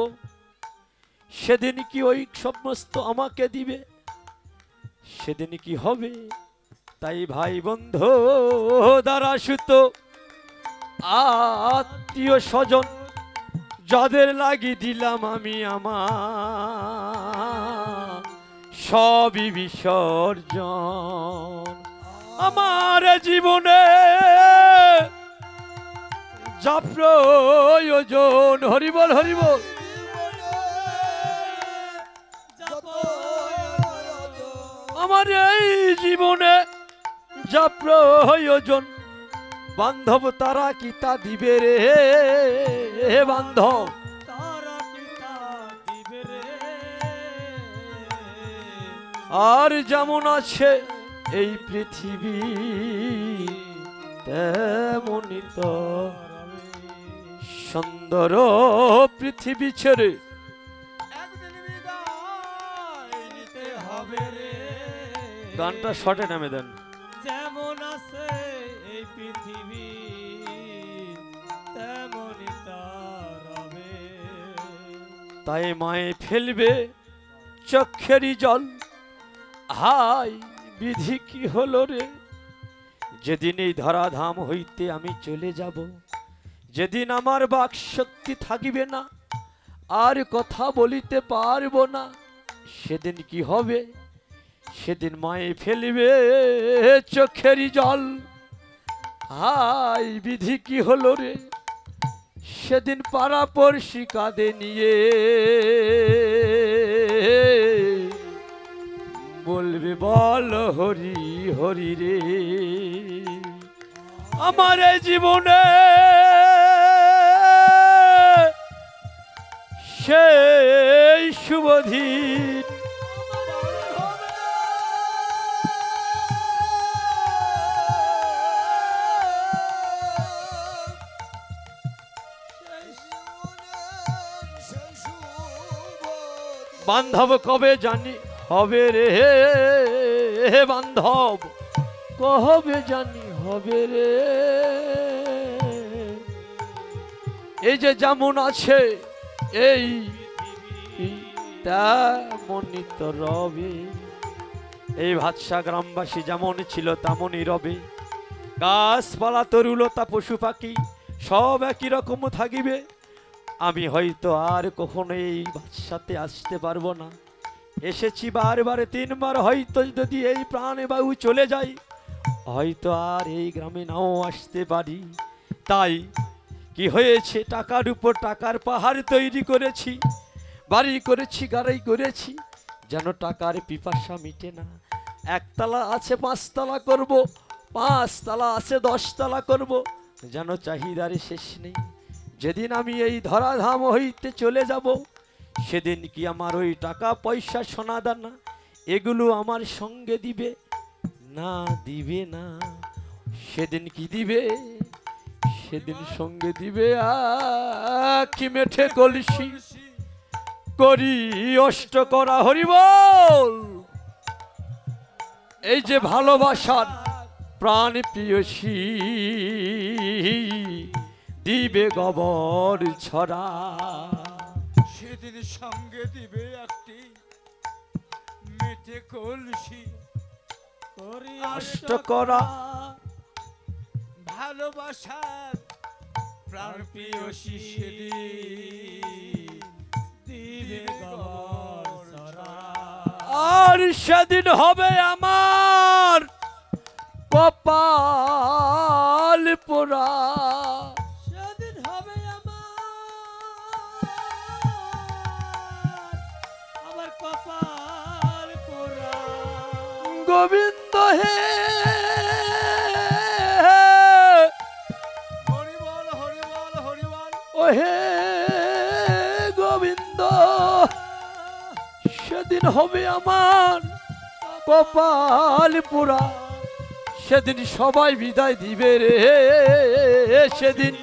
সেদিন কি ওই সমস্ত আমাকে দিবে? সেদিন কি হবে? তাই ভাই বন্ধু দ্বারা সুত আত্মীয় স্বজন যাদের লাগি দিলাম আমি আমার সবই বিসর্জন। আমার জীবনে যা প্রয়োজন, হরিবল হরিবল, আমার এই জীবনে যা প্রয়োজন বান্ধব তারা কি তা দিবে রে, বান্ধব
তারা কি তা দিবে রে,
আর যেমন আছে এই পৃথিবী তেমনই তো সুন্দর পৃথিবী ছেড়ে
একদিন বিদায় নিতে হবে রে,
গানটা শর্টে নামে দেন।
যেমন আছে এই পৃথিবী তেমনই তা রবে।
তাই মায়ে ফেলবে চক্ষেরই জল, হাই বিধি কি হলো রে, যেদিন এই ধরাধাম হইতে আমি চলে যাব, যেদিন আমার বাক শক্তি থাকিবে না, আর কথা বলিতে পারবো না, সেদিন কি হবে? সেদিন মায়ে ফেলবে চোখেরই জল, হাই বিধি কি হলো রে, সেদিন পাড়া পড়শি কাঁদে নিয়ে বলবে বল হরি হরি রে। আমার এই জীবনে সেই শুভ দিন বান্ধব কবে জানি হবে রে, বান্ধব কবে জানি হবে রে, এই যে যেমন আছে এই তেমনই তো রবে। এই ভাতশা গ্রামবাসী যেমন ছিল তেমনই রবে। গাছপালা তরুলতা পশু পাখি সব একই রকম থাকিবে। আমি হয়তো আর কখনো এই ভাতশাতে আসতে পারবো না। এসেছি বারবারে 3 বার, হয়তো যদি এই প্রাণে বায়ু চলে যায় হয়তো আর এই গ্রামে নাও আসতে পারি। তাই কি হয়েছে, টাকার উপর টাকার পাহাড় তৈরি করেছি, বাড়ি করেছি, গাড়ি করেছি, যেন টাকার পিপাসা মিটে না। 1 তলা আছে 5 তলা করব, 5 তলা আছে 10 তলা করব, যেন চাহিদার শেষ নেই। যেদিন আমি এই ধরাধাম হইতে চলে যাব সেদিন কি আমার ওই টাকা পয়সা সোনা দানা এগুলো আমার সঙ্গে দিবে না দিবে না? সেদিন কি দিবে? সেদিন সঙ্গে দিবে কি মেঠে কলসি করি অষ্ট করা হরিবল। এই যে ভালোবাসার প্রাণ প্রিয়সী দিবে গবর ছড়া।
সেদিন সঙ্গে দিবে একটি মেটে কলসি করি
অষ্ট করা
ভালোবাসার প্রাণ প্রিয় সেদিন দিবে গবর ছড়া।
আর সেদিন হবে আমার কপাল পোড়া।
সেদিন হবে আমার কপাল পোড়া।
গোবিন্দ হে
হরিবল হরিবল হরিবল
ও হে গোবিন্দ, সেদিন হবে আমার কপাল পোড়া। সেদিন সবাই বিদায় দিবে রে, সেদিন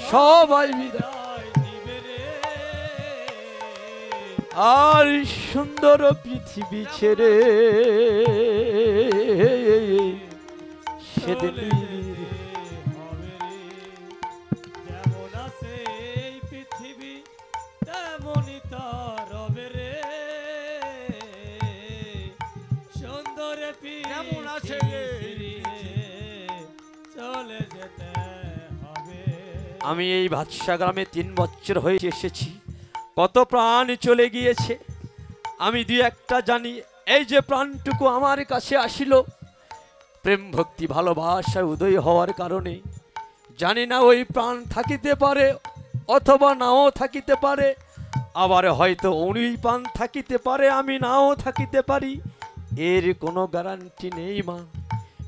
সবাই বিদায়
দিবে রে।
আর সুন্দর পৃথিবী ছেড়ে সেদিন
হবে রে। যেমন আছে এই পৃথিবী তেমনই তার রবে রে। সুন্দর
যেমন আছে
পৃথিবী চলে যেতে হবে।
আমি এই ভাতশা গ্রামে 3 বছর হয়ে এসেছি, কত প্রাণ চলে গিয়েছে আমি 2-1টা জানি। এই যে প্রাণটুকু আমার কাছে আসিল প্রেম ভক্তি ভালোবাসা উদয় হওয়ার কারণে, জানি না ওই প্রাণ থাকিতে পারে অথবা নাও থাকিতে পারে, আবার হয়তো উনি প্রাণ থাকিতে পারে আমি নাও থাকিতে পারি, এর কোনো গ্যারান্টি নেই মা।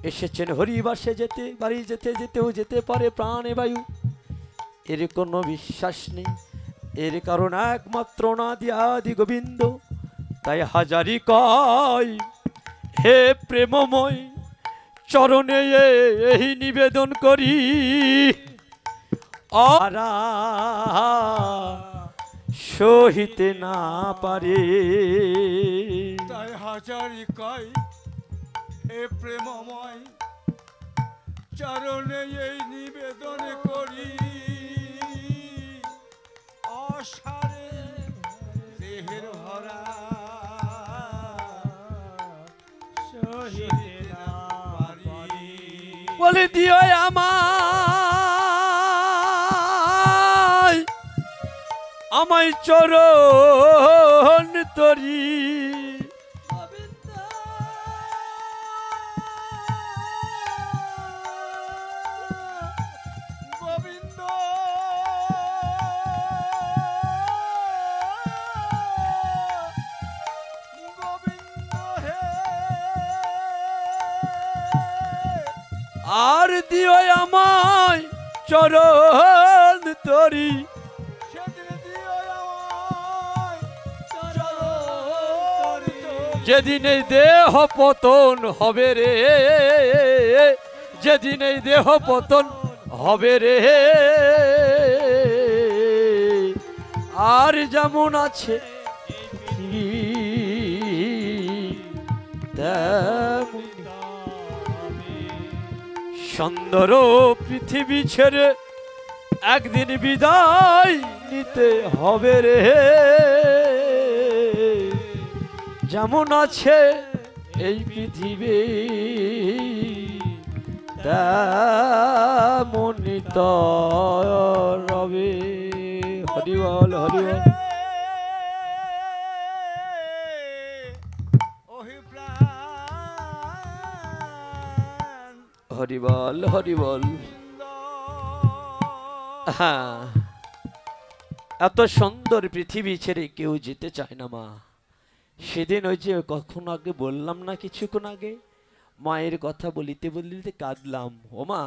এসেছেন হরিবাসে যেতে, বাড়ি যেতে যেতেও যেতে পারে প্রাণে বায়ু, এর কোনো বিশ্বাস নেই। এর কারণ একমাত্র নাদি আদি গোবিন্দ। তাই হাজারি কয় হে প্রেমময় চরণে এই নিবেদন করি, আরা সহিতে না পারে।
তাই হাজারি কয় হে প্রেমময় চরণে এই নিবেদন করি, অসারে দেহের ভরা
সহিতে না পারি।
বলে দিও আমায়, আমায় চরণ তরি।
গোবিন্দ
গোবিন্দ গোবিন্দ হে
আর দিও আমায় চরণ তরি।
সেদিন দিও আমায় চরণ তরি।
যেদিন এই দেহ পতন হবে রে, যেদিন এই দেহ পতন হবে রে, আর যেমন আছে তেমন সুন্দর পৃথিবী ছেড়ে একদিন বিদায় নিতে হবে রে, যেমন আছে এই পৃথিবী তেমনি তো রবে। হরি বল, হরি বল।
ওহে প্রাণ
হরি বল, হরি বল। হ্যাঁ, এত সুন্দর পৃথিবী ছেড়ে কেউ যেতে চায় না মা। সেদিন ওই যে কখন আগে বললাম না, কিছুক্ষণ আগে মায়ের কথা বলিতে বলিতে কাঁদলাম। ও মা,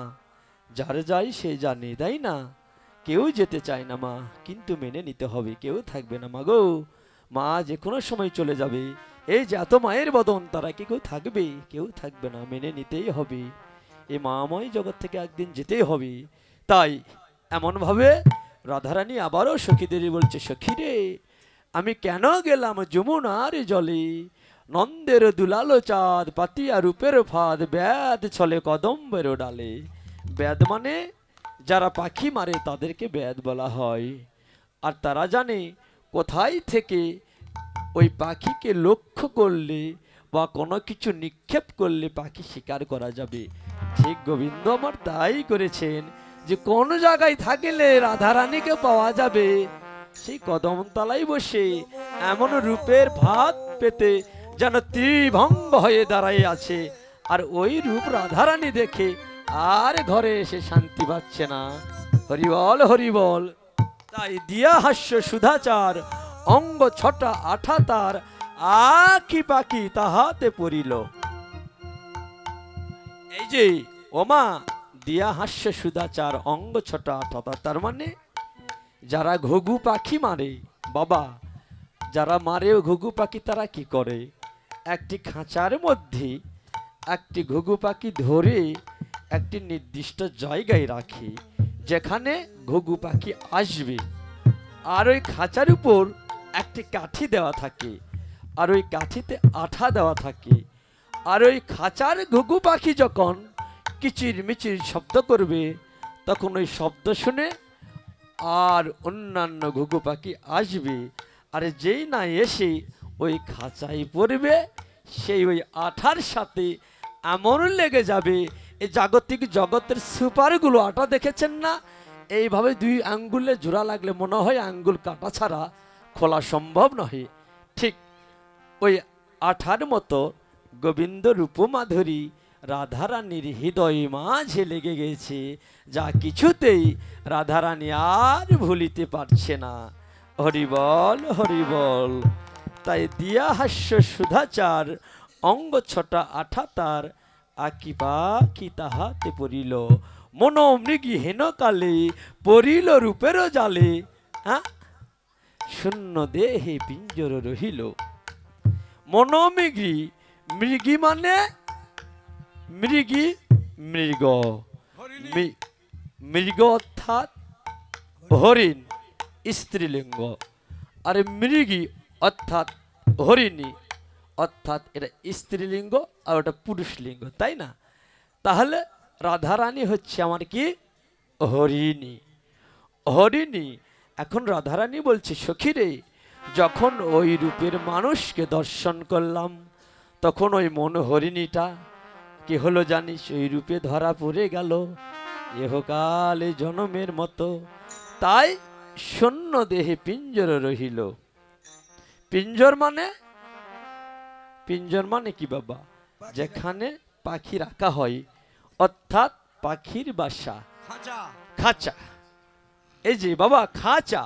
যার যাই সে জানে, তাই না? কেউ যেতে চায় না মা, কিন্তু মেনে নিতে হবে, কেউ থাকবে না মা গো। মা যে কোনো সময় চলে যাবে। এই যে এত মায়ের বদন, তারা কি কেউ থাকবে? কেউ থাকবে না, মেনে নিতেই হবে। এই মাময় জগৎ থেকে একদিন যেতেই হবে। তাই এমন ভাবে রাধারানী আবারও সখীদের বলছে, সখী রে, আমি কেন গেলাম যমুনার জলে, নন্দের দুলালো চাঁদ পাতিয়া রূপের ফাঁদ, ব্যাদ ছলে কদম্বের ডালে। ব্যাদ মানে যারা পাখি মারে তাদেরকে ব্যাদ বলা হয়। আর তারা জানে কোথায় থেকে ওই পাখিকে লক্ষ্য করলে বা কোনো কিছু নিক্ষেপ করলে পাখি শিকার করা যাবে। ঠিক গোবিন্দ আমার তাই করেছেন, যে কোন জায়গায় থাকলে রাধারানীকে পাওয়া যাবে, সেই কদমতলায় বসে এমন রূপের ভাত পেতে যেন ত্রিভঙ্গ হয়ে দাঁড়ায় আছে। আর ওই রূপ রাধারানী দেখে আর ঘরে এসে শান্তি পাচ্ছে না। হরিবল, হরিবল। তাই দিয়া হাস্য সুধাচার, অঙ্গ ছটা আঠা তার, আকি পাখি তাহাতে পড়িল। এই যে ওমা, দিয়া হাস্য সুধাচার, অঙ্গ ছটা আঠা তার, তার মানে যারা ঘুঘু পাখি মারে বাবা, যারা মারে ঘুঘু পাখি, তারা কি করে? একটি খাঁচার মধ্যে একটি ঘুঘু পাখি ধরে একটি নির্দিষ্ট জায়গায় রাখে, যেখানে ঘুঘু পাখি আসবে। আর ওই খাঁচার উপর একটি কাঠি দেওয়া থাকে, আর ওই কাঠিতে আঠা দেওয়া থাকে। আর ওই খাঁচার ঘুঘু পাখি যখন কিচির মিচির শব্দ করবে, তখন ওই শব্দ শুনে আর অন্যান্য ঘুঘু পাখি আসবে। আর যেই না এসে ওই খাঁচায় পড়বে, সেই ওই আঠার সাথে এমন লেগে যাবে। এই জাগতিক জগতের সুপারগুলো আটা দেখেছেন না? এইভাবে দুই আঙ্গুলে জোড়া লাগলে মনে হয় আঙ্গুল কাটা ছাড়া খোলা সম্ভব নয়। ঠিক ওই আঠার মতো গোবিন্দ রূপমাধুরী রাধারানীর হৃদয় মাঝে লেগে গেছে, যা কিছুতেই রাধারানী আর ভুলিতে পারছে না। হরিবল, হরিবল। তাই দিয়া হাস্য সুধাচার, অঙ্গ ছটা আঠা তার, আকি পাখি তাহাতে পড়িল। মন মৃগী হেন কালে, পড়িল রূপের জালে। হ্যাঁ, শূন্য দেহে পিঞ্জর রহিল। মনোমৃগী, মৃগী মানে মৃগী, মৃগ, মৃগ অর্থাৎ হরিণ স্ত্রীলিঙ্গ, আর মৃগী অর্থাৎ হরিণী, অর্থাৎ এটা স্ত্রীলিঙ্গ আর ওটা পুরুষ লিঙ্গ, তাই না? তাহলে রাধারানী হচ্ছে আমার কি? হরিণী, হরিণী। এখন রাধারানী বলছে, সখী রে, যখন ওই রূপের মানুষকে দর্শন করলাম, তখন ওই মন হরিণীটা কি হলো জানিস? ওই রূপে ধরা পড়ে গেল এহকালে জনমের মতো। তাই শূন্য দেহে পিঞ্জর রহিল। পিঞ্জর মানে, পিঞ্জর মানে কি বাবা? যেখানে পাখি রাখা হয়, অর্থাৎ পাখির বাসা, খাঁচা। এই যে বাবা খাঁচা,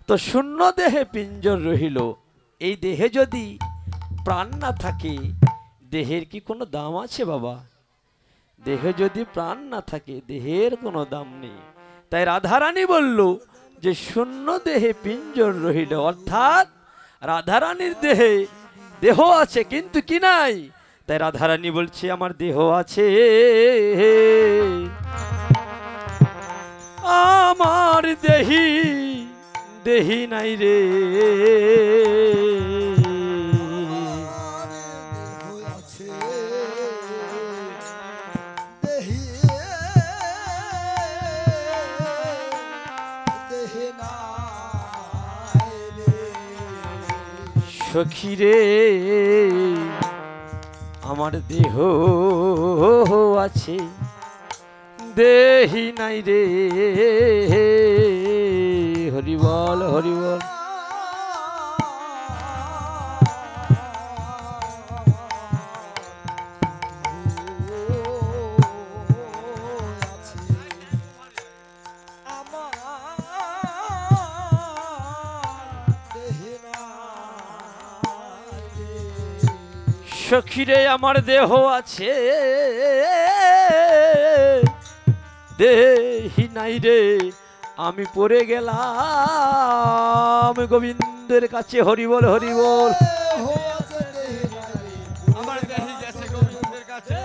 তো শূন্য দেহে পিঞ্জর রহিল। এই দেহে যদি প্রাণ না থাকে, দেহের কি কোনো দাম আছে বাবা? দেহে যদি প্রাণ না থাকে, দেহের কোনো দাম নেই। তাই রাধারানী বলল যে শূন্য দেহে পিঞ্জর রহিল, অর্থাৎ রাধারানীর দেহে দেহ আছে কিন্তু কি নাই? তাই রাধারানী বলছে, আমার দেহ আছে, আমার দেহি দেহি নাই রে। সখী রে আমার দেহ আছে দেহি নাই রে হরি বল হরি বল। সখীরে আমার দেহ আছে দেহি নাই রে আমি পড়ে গেলাম গোবিন্দের কাছে হরি বল হরি বল।
আমার দেহি গেছে গোবিন্দের কাছে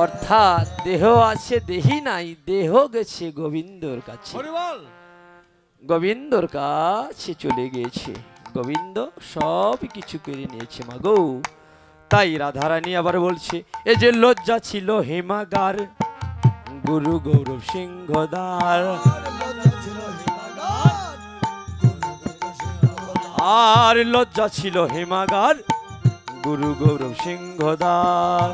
অর্থাৎ দেহ আছে দেহি নাই দেহ গেছে গোবিন্দর কাছে
হরি বল।
গোবিন্দর কাছে চলে গিয়েছে গোবিন্দ সব কিছু কেড়ে নিয়েছে মাগো। তাই রাধারানী আবার বলছে এ যে লজ্জা ছিল হেমাগার গুরু গৌরব সিংহদার আর লজ্জা ছিল হেমাগার গুরু গৌরব সিংহদার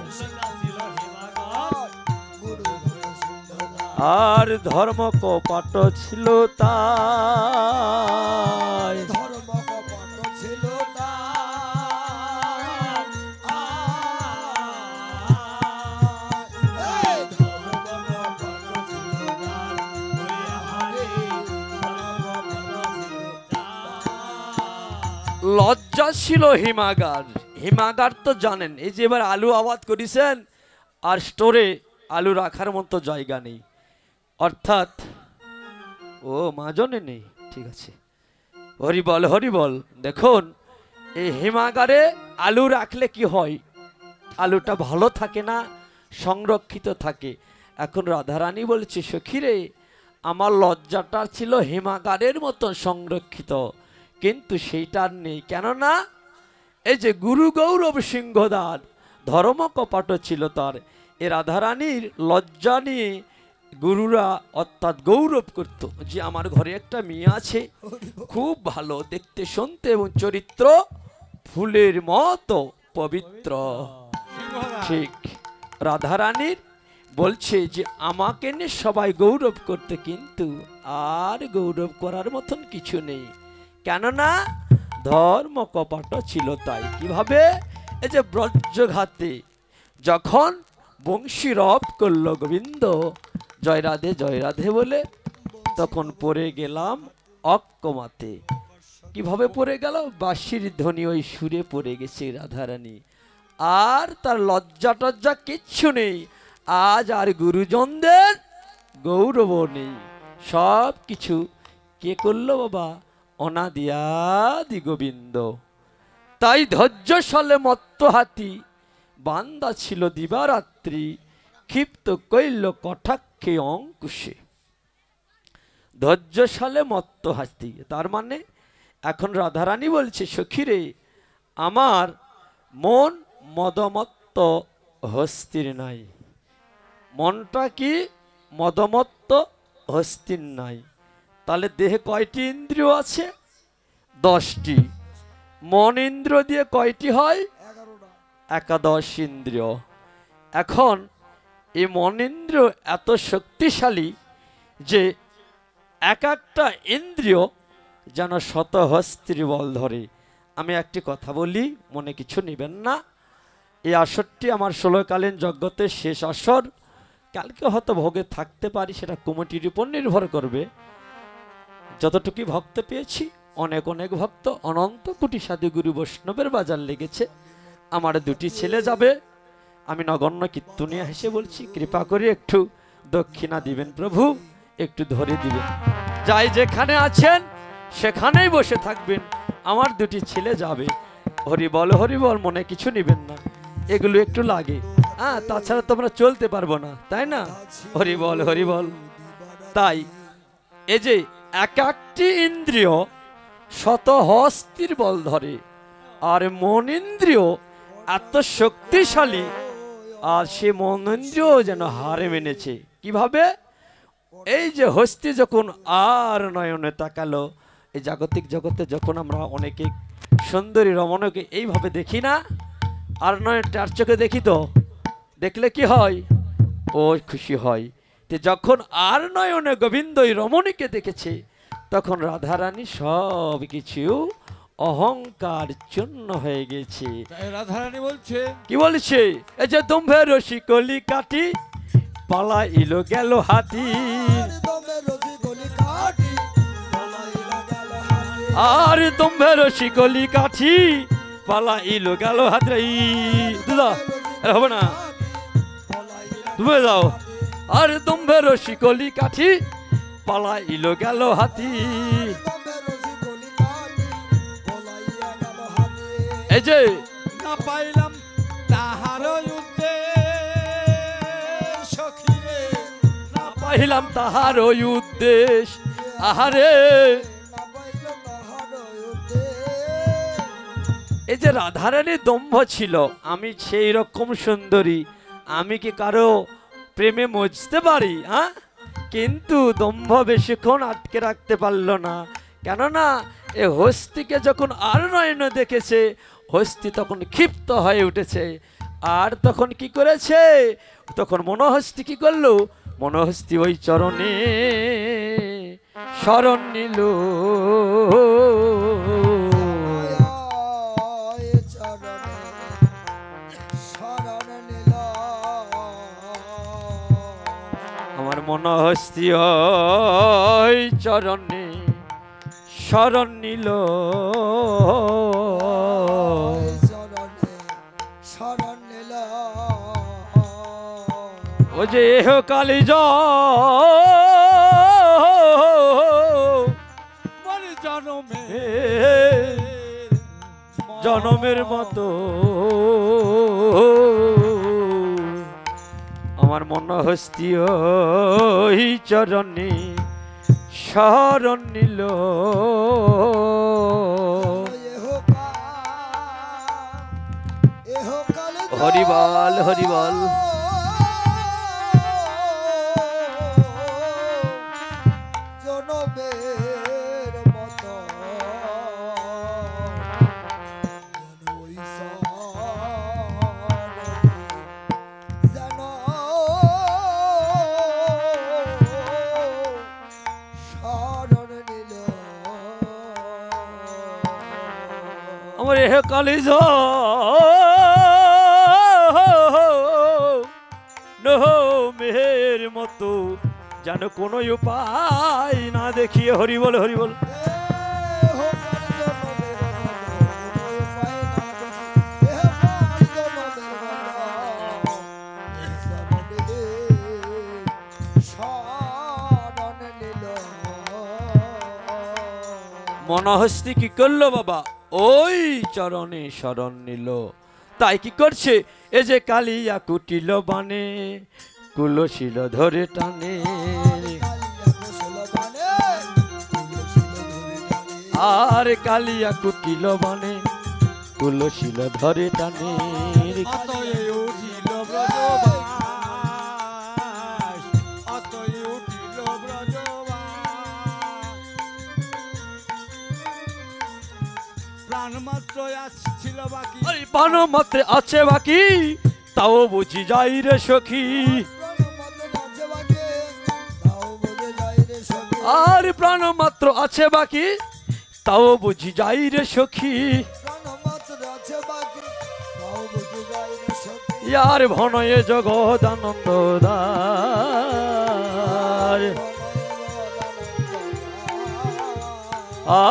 আর ধর্ম কপট ছিল তাই লজ্জা ছিল হিমাগার। হিমাগার তো জানেন এই যে এবার আলু আবাদ করেছেন আর স্টোরে আলু রাখার মতো জায়গা নেই, অর্থাৎ ও মাজনে নেই, ঠিক আছে হরি বল হরি বল। দেখুন এই হিমাগারে আলু রাখলে কি হয়, আলুটা ভালো থাকে না, সংরক্ষিত থাকে। এখন রাধারানী বলছে সখীরে আমার লজ্জাটা ছিল হিমাগারের মতো সংরক্ষিত, কিন্তু সেইটার নেই। কেননা এই যে গুরু গৌরব সিংহদার ধর্ম কপাট ছিল তার, এ রাধারানীর লজ্জা নিয়ে গুরুরা অর্থাৎ গৌরব করত যে আমার ঘরে একটা মেয়ে আছে খুব ভালো দেখতে শুনতে এবং চরিত্র ফুলের মতো পবিত্র। ঠিক রাধারানীর বলছে যে আমাকে নিয়ে সবাই গৌরব করতে, কিন্তু আর গৌরব করার মতন কিছু নেই, কেননা ধর্ম কপট ছিল তাই। কিভাবে এই যে ব্রজঘাতে যখন বংশী রব করল গোবিন্দ জয় রাধে বলে, তখন পড়ে গেলাম অক্কমাতে। কিভাবে পড়ে গেল, বাঁশির ধ্বনি ওই সুরে পড়ে গেছে রাধারানী, আর তার লজ্জা টজ্জা কিচ্ছু নেই। আজ আর গুরুজনদের গৌরব নেই, সব কিছু কে করলো বাবা, অনাদিয়াদি গোবিন্দ। তাই ধৈর্য সালে মত্ত হাতি বান্দা ছিল দিবারাত্রি, ক্ষিপ্ত কইল কটাক্ষে অঙ্কুশে। ধৈর্য সালে মত্ত হাতি, তার মানে এখন রাধারানী বলছে সখীরে আমার মন মদমত্ত হস্তির নাই। মনটা কি মদমত্ত হস্তির নাই। তাহলে দেহে কয়টি ইন্দ্রিয় আছে? 10টি। মন ইন্দ্রিয় দিয়ে কয়টি হয়? 11 ইন্দ্রিয়। এখন এই মন ইন্দ্রিয় এত শক্তিশালী যে এক একটা ইন্দ্রিয় যেন শতহস্তির বল ধরে। আমি একটি কথা বলি, মনে কিছু নেবেন না। এই আসরটি আমার 16কালীন যজ্ঞতের শেষ আসর, কালকে হয়তো ভোগে থাকতে পারি, সেটা কমিটির উপর নির্ভর করবে। যতটুকু ভক্ত পেয়েছি, অনেক অনেক ভক্ত, অনন্ত কোটি সাধু গুরু বৈষ্ণবের বাজার লেগেছে। আমার 2টি ছেলে যাবে, আমি নগণ্য কীর্তনিয়া হেসে বলছি কৃপা করে একটু দক্ষিণা দিবেন প্রভু, একটু ধরে দিবেন। যাই যেখানে আছেন সেখানেই বসে থাকবেন, আমার 2টি ছেলে যাবে। হরি বল, মনে কিছু নেবেন না, এগুলো একটু লাগে, হ্যাঁ, তাছাড়া তোমরা চলতে পারবো না, তাই না? হরি বল। তাই এই যে এক একটি ইন্দ্রিয় শতহস্তির বল ধরে, আর মন ইন্দ্রিয় এত শক্তিশালী, আর সে মন ইন্দ্রিয় যেন হারে মেনেছে। কিভাবে? এই যে হস্তি যখন আর নয়নে তাকালো, এই জাগতিক জগতে যখন আমরা অনেকে সুন্দরী রমণীকে এইভাবে দেখি না, আর নয় চার চোখে দেখি, তো দেখলে কি হয়? ও খুশি হয়। তো যখন আর নয়নে গোবিন্দ এই রমণীকে দেখেছে, তখন রাধারানী সব কিছু অহংকার চূর্ণ হয়ে গেছে।
তাই রাধারানী বলছে,
কি বলছে? এই যে দম্ভের শিকলি কাটি পালা ইলো গেল হাতি, আর দম্ভের শিকলি কাঠি পালা ইলো গেল হাতি। দাদা হবে না, তুমি যাও। আর দম্ভের শিকলি কাঠি পালা ইলো গেল হাতি। এই যে
না পাইলাম তাহার উদ্দেশ সখী রে, না
পাইলাম তাহার ওই উদ্দেশ। আহারে, এই যে রাধারানীর দম্ভ ছিল, আমি সেই রকম সুন্দরী, আমি কি কারো প্রেমে মজতে পারি? হ্যাঁ, কিন্তু দম্ভ বেশিক্ষণ আটকে রাখতে পারল না। কেননা এ হস্তিকে যখন আর নয়নে দেখেছে, হস্তি তখন ক্ষিপ্ত হয়ে উঠেছে। আর তখন কি করেছে? তখন মনোহস্তি কি করলো? মনোহস্তি ওই চরণে শরণ নিল। আমার মনোহস্তি ওই চরণে শরণ নিল। ও যে এহ কালী
মরি জনমে
জনমের মতো আমার মনোহস্তি ওই চরণে শরণ নিল। হরিবল হরিবল। আমার এহ কালিজ মেহের মতো যেন কোনো উপায় না দেখিয়ে। হরিবল হরিবল। মনোহস্তি কি করলো বাবা? ওই চরণে শরণ নিল। তাই কি করছে? এ যে কালিয়া কুটিল বানে, কুলশীল ধরে টানে। আর কালিয়া কুটিল বানে, কুলশীল ধরে টানে।
অতএ উঠিল ব্রজবাস, অতএ উঠিল ব্রজবাস। প্রাণ মাত্র ছিল বাকি,
প্রাণ মাত্রে আছে বাকি, তাও বুঝি যাই রে সখী। আর প্রাণ মাত্র আছে বাকি, তাও বুঝি যাই রে সখী। ইয়ার ভনয়ে জগদানন্দ দার,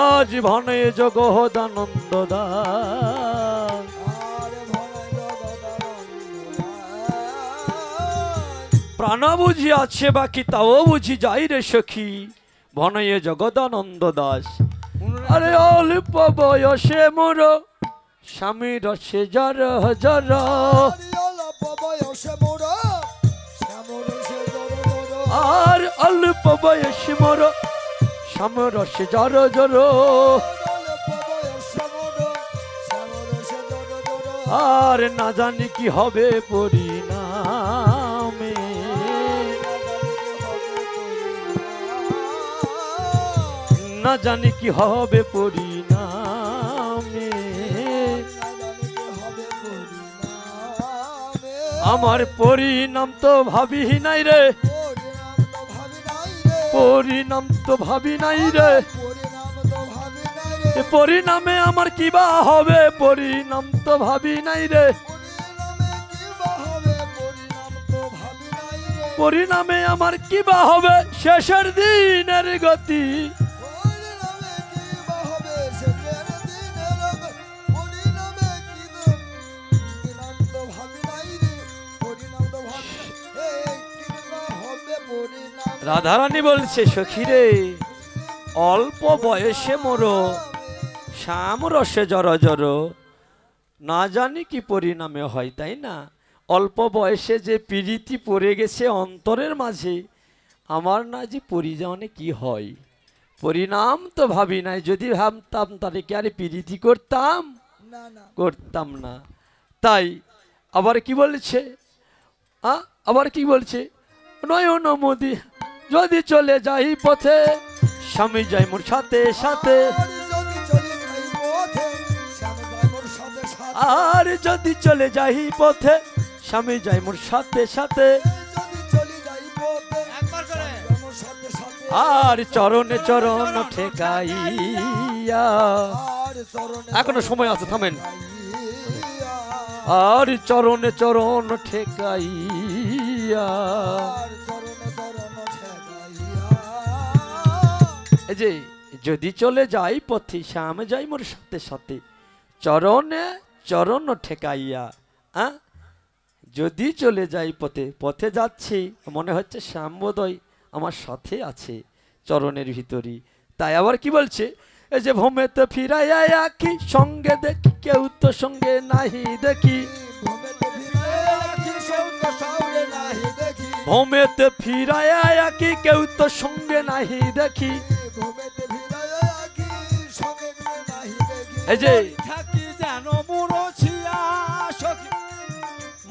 আজ ভনয়ে জগদানন্দ দার। প্রাণ বুঝি আছে বাকি, তাও বুঝি যাই রে সখী, ভনয়ে জগদানন্দ দাস। আরে অল্প বয়সে মোর স্বামী রসে জর জর, আর অল্প বয়সে মোর স্বামী রসে জর জর। আর না জানি কি হবে পরিণামে, না জানি কি হবে পরিণামে। আমার পরিণাম তো ভাবি নাই রে, পরিণাম তো ভাবি নাই রে, এ পরিণামে আমার কি বা হবে, পরিণাম তো ভাবি নাই রে, পরিণামে আমার কি বা হবে, শেষের দিনের গতি। রাধারানী বলছে সখী রে, অল্প বয়সে মোরো শ্যাম রসে জর জর, না জানি কি পরিণামে হয়, তাই না? অল্প বয়সে যে পীড়িতি পড়ে গেছে অন্তরের মাঝে, আমার না যে পরিণামে কি হয়, পরিণাম তো ভাবি নাই। যদি ভাবতাম তাহলে কি আরে পীড়িতি করতাম? করতাম না। তাই আবার কি বলছে, আবার কি বলছে, নয়ন মোদি যদি চলে যাই পথে, স্বামী যাই মোর সাথে সাথে, আর যদি চলে যাই পথে, স্বামী যাই মোর সাথে সাথে, আর চরণে চরণ ঠেকাইয়া, এখনো সময় আছে, থামেন, আর চরণে চরণ ঠেকাইয়া, এই যে যদি চলে যাই পথে, শ্যাম যাই মোর সাথে সাথে, চরণে চরণ ঠেকাইয়া। যদি চলে যাই পথে, পথে যাচ্ছি মনে হচ্ছে শ্যামবোদয় আমার সাথে আছে চরণের ভিতরই। তাই আবার কি বলছে, এই যে ভূমেতে ফিরাইয়া আঁকি, সঙ্গে দেখি কেউ তো সঙ্গে নাহি দেখি, ভূমেতে ফিরাইয়া আঁকি কেউ তো সঙ্গে নাহি দেখি, এই যে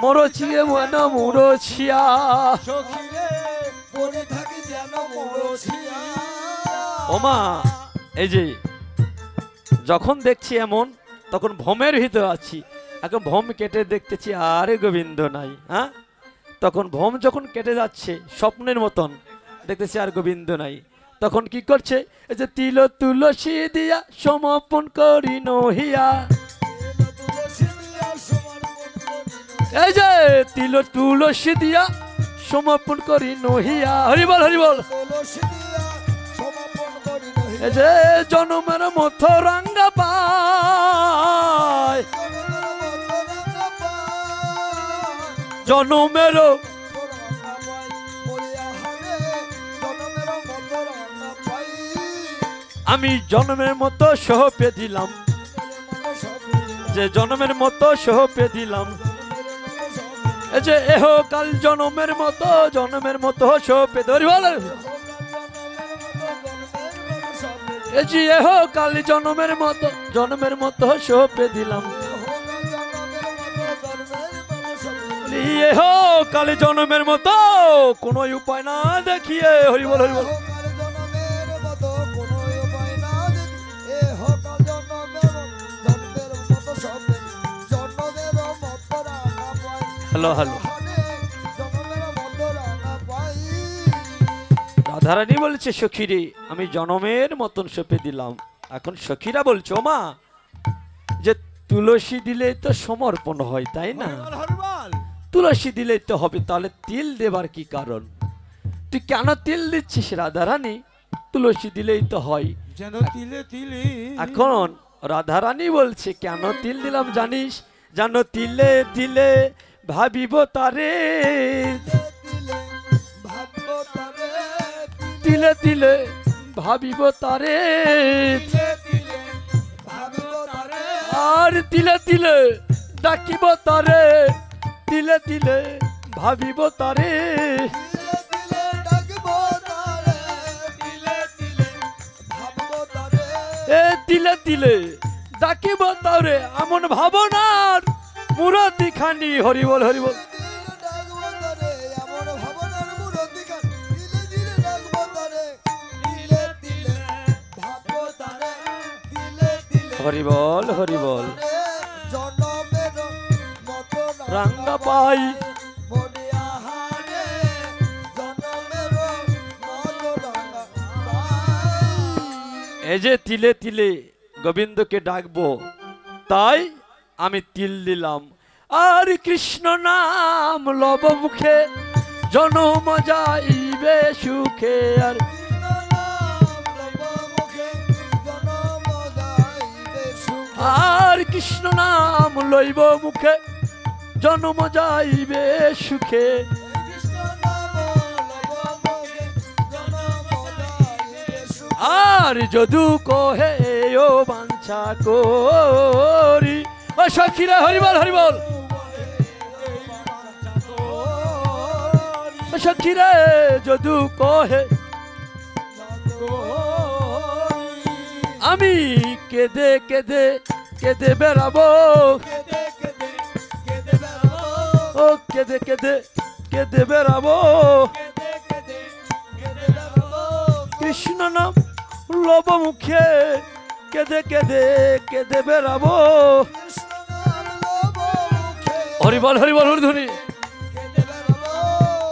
মরছিয়ে মন মুরছিয়া, ওমা এই যে যখন দেখছি এমন, তখন ভ্রমের ভিতরে আছি, এখন ভ্রম কেটে দেখতেছি আরে গোবিন্দ নাই। তখন ভ্রম যখন কেটে যাচ্ছে স্বপ্নের মতন, দেখতেছি আর গোবিন্দ নাই, তখন কি করছে, এই যে তিল তুলসী দিয়া সমর্পণ করি নহিয়া, এই যে তিল তুলসী দিয়া সমর্পণ করি নহিয়া, হরিবল হরিবল, এই যে জনমের মতো রাঙ্গা পায়, জনমের আমি জন্মের মতো সহপে দিলাম, যে জন্মের মতো সহপে দিলাম, এই যে এহ কাল জন্মের মতো সহপে ধরি বল, এই যে এহ কাল জন্মের মতো সহপে দিলাম, এহ কাল জন্মের মতো কোন উপায় না দেখিয়ে, হরিবল হরিবল, হ্যালো হ্যালো। রাধারানী বলছে সখীরে, আমি জনমের মতন সপে দিলাম। এখন সখীরা বলছে, ও মা, যে তুলসী দিলে তো সমর্পণ হয়, তাই না? তুলসী দিলেই তো হবে, তাহলে তিল দেবার কি কারণ? তুই কেন তিল দিচ্ছিস রাধারানী? তুলসী দিলেই তো হয়। এখন রাধারানী বলছে, কেন তিল দিলাম জানিস? জানো, তিলে তিলে ভাবিব তারে, তিলে তিলে ভাবিব তারে, আর তিলে তিলে ডাকিব তারে, তিলে তিলে ভাবিব তারে, এ তিলে তিলে ডাকিব তারে, এমন ভাবনার মূরতি খানি, হরিবল হরিবল, হরি বল হরি বল।
জনমের মতো
রাঙ্গা পাই
মনে আহারে জনমের মতো রাঙা পাই।
এই যে তিলে তিলে গোবিন্দকে ডাকবো, তাই আমি তিল দিলাম। আর কৃষ্ণ নাম লব মুখে জনম যাইবে সুখে। আর আর কৃষ্ণ নাম লইব মুখে জনম যাইবে সুখে। আর যদু কহে ও বাঞ্ছা করি। ও সখীরা হরিবল হরিবল। ও সখীরে যদু কহে আমি কেঁদে কেঁদে কেঁদে বেড়াবো। ও কেঁদে কেঁদে কেঁদে বেড়াবো। কৃষ্ণ নাম লব মুখে কেঁদে কেঁদে কেঁদে বেড়াবো। হরিবল হরিবল হরিধ্বনি।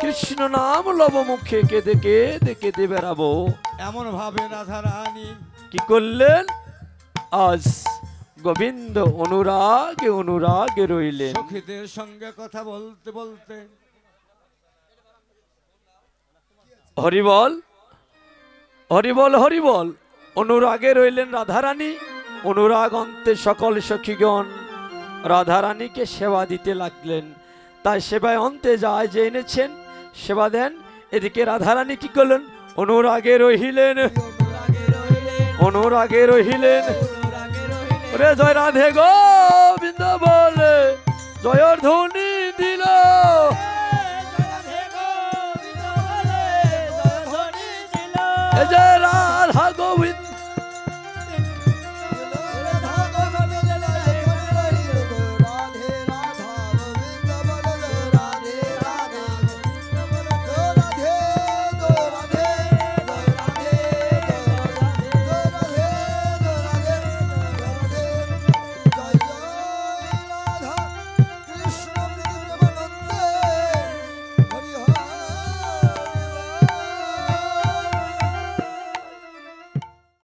কৃষ্ণ নাম লব মুখে কেঁদে কেঁদে কেঁদে বেড়াবো।
এমন ভাবে রাধা রানী
কি করলেন? আজ গোবিন্দ অনুরাগে অনুরাগে রইলেন।
সখীদের সঙ্গে কথা বলতে বলতে
হরিবল হরিবল হরিবল। অনুরাগে রইলেন রাধারানী। অনুরাগ অন্তে সকল সখীগণ রাধারানীকে সেবা দিতে লাগলেন। তাই সেবায় অন্তে যায় যে এনেছেন সেবা দেন। এদিকে রাধারানী কি করলেন? অনুরাগে রহিলেন অনুরাগে রহিলেন। রে জয় রাধে গোবিন্দ বলে জয়র ধ্বনি দিল। এ যে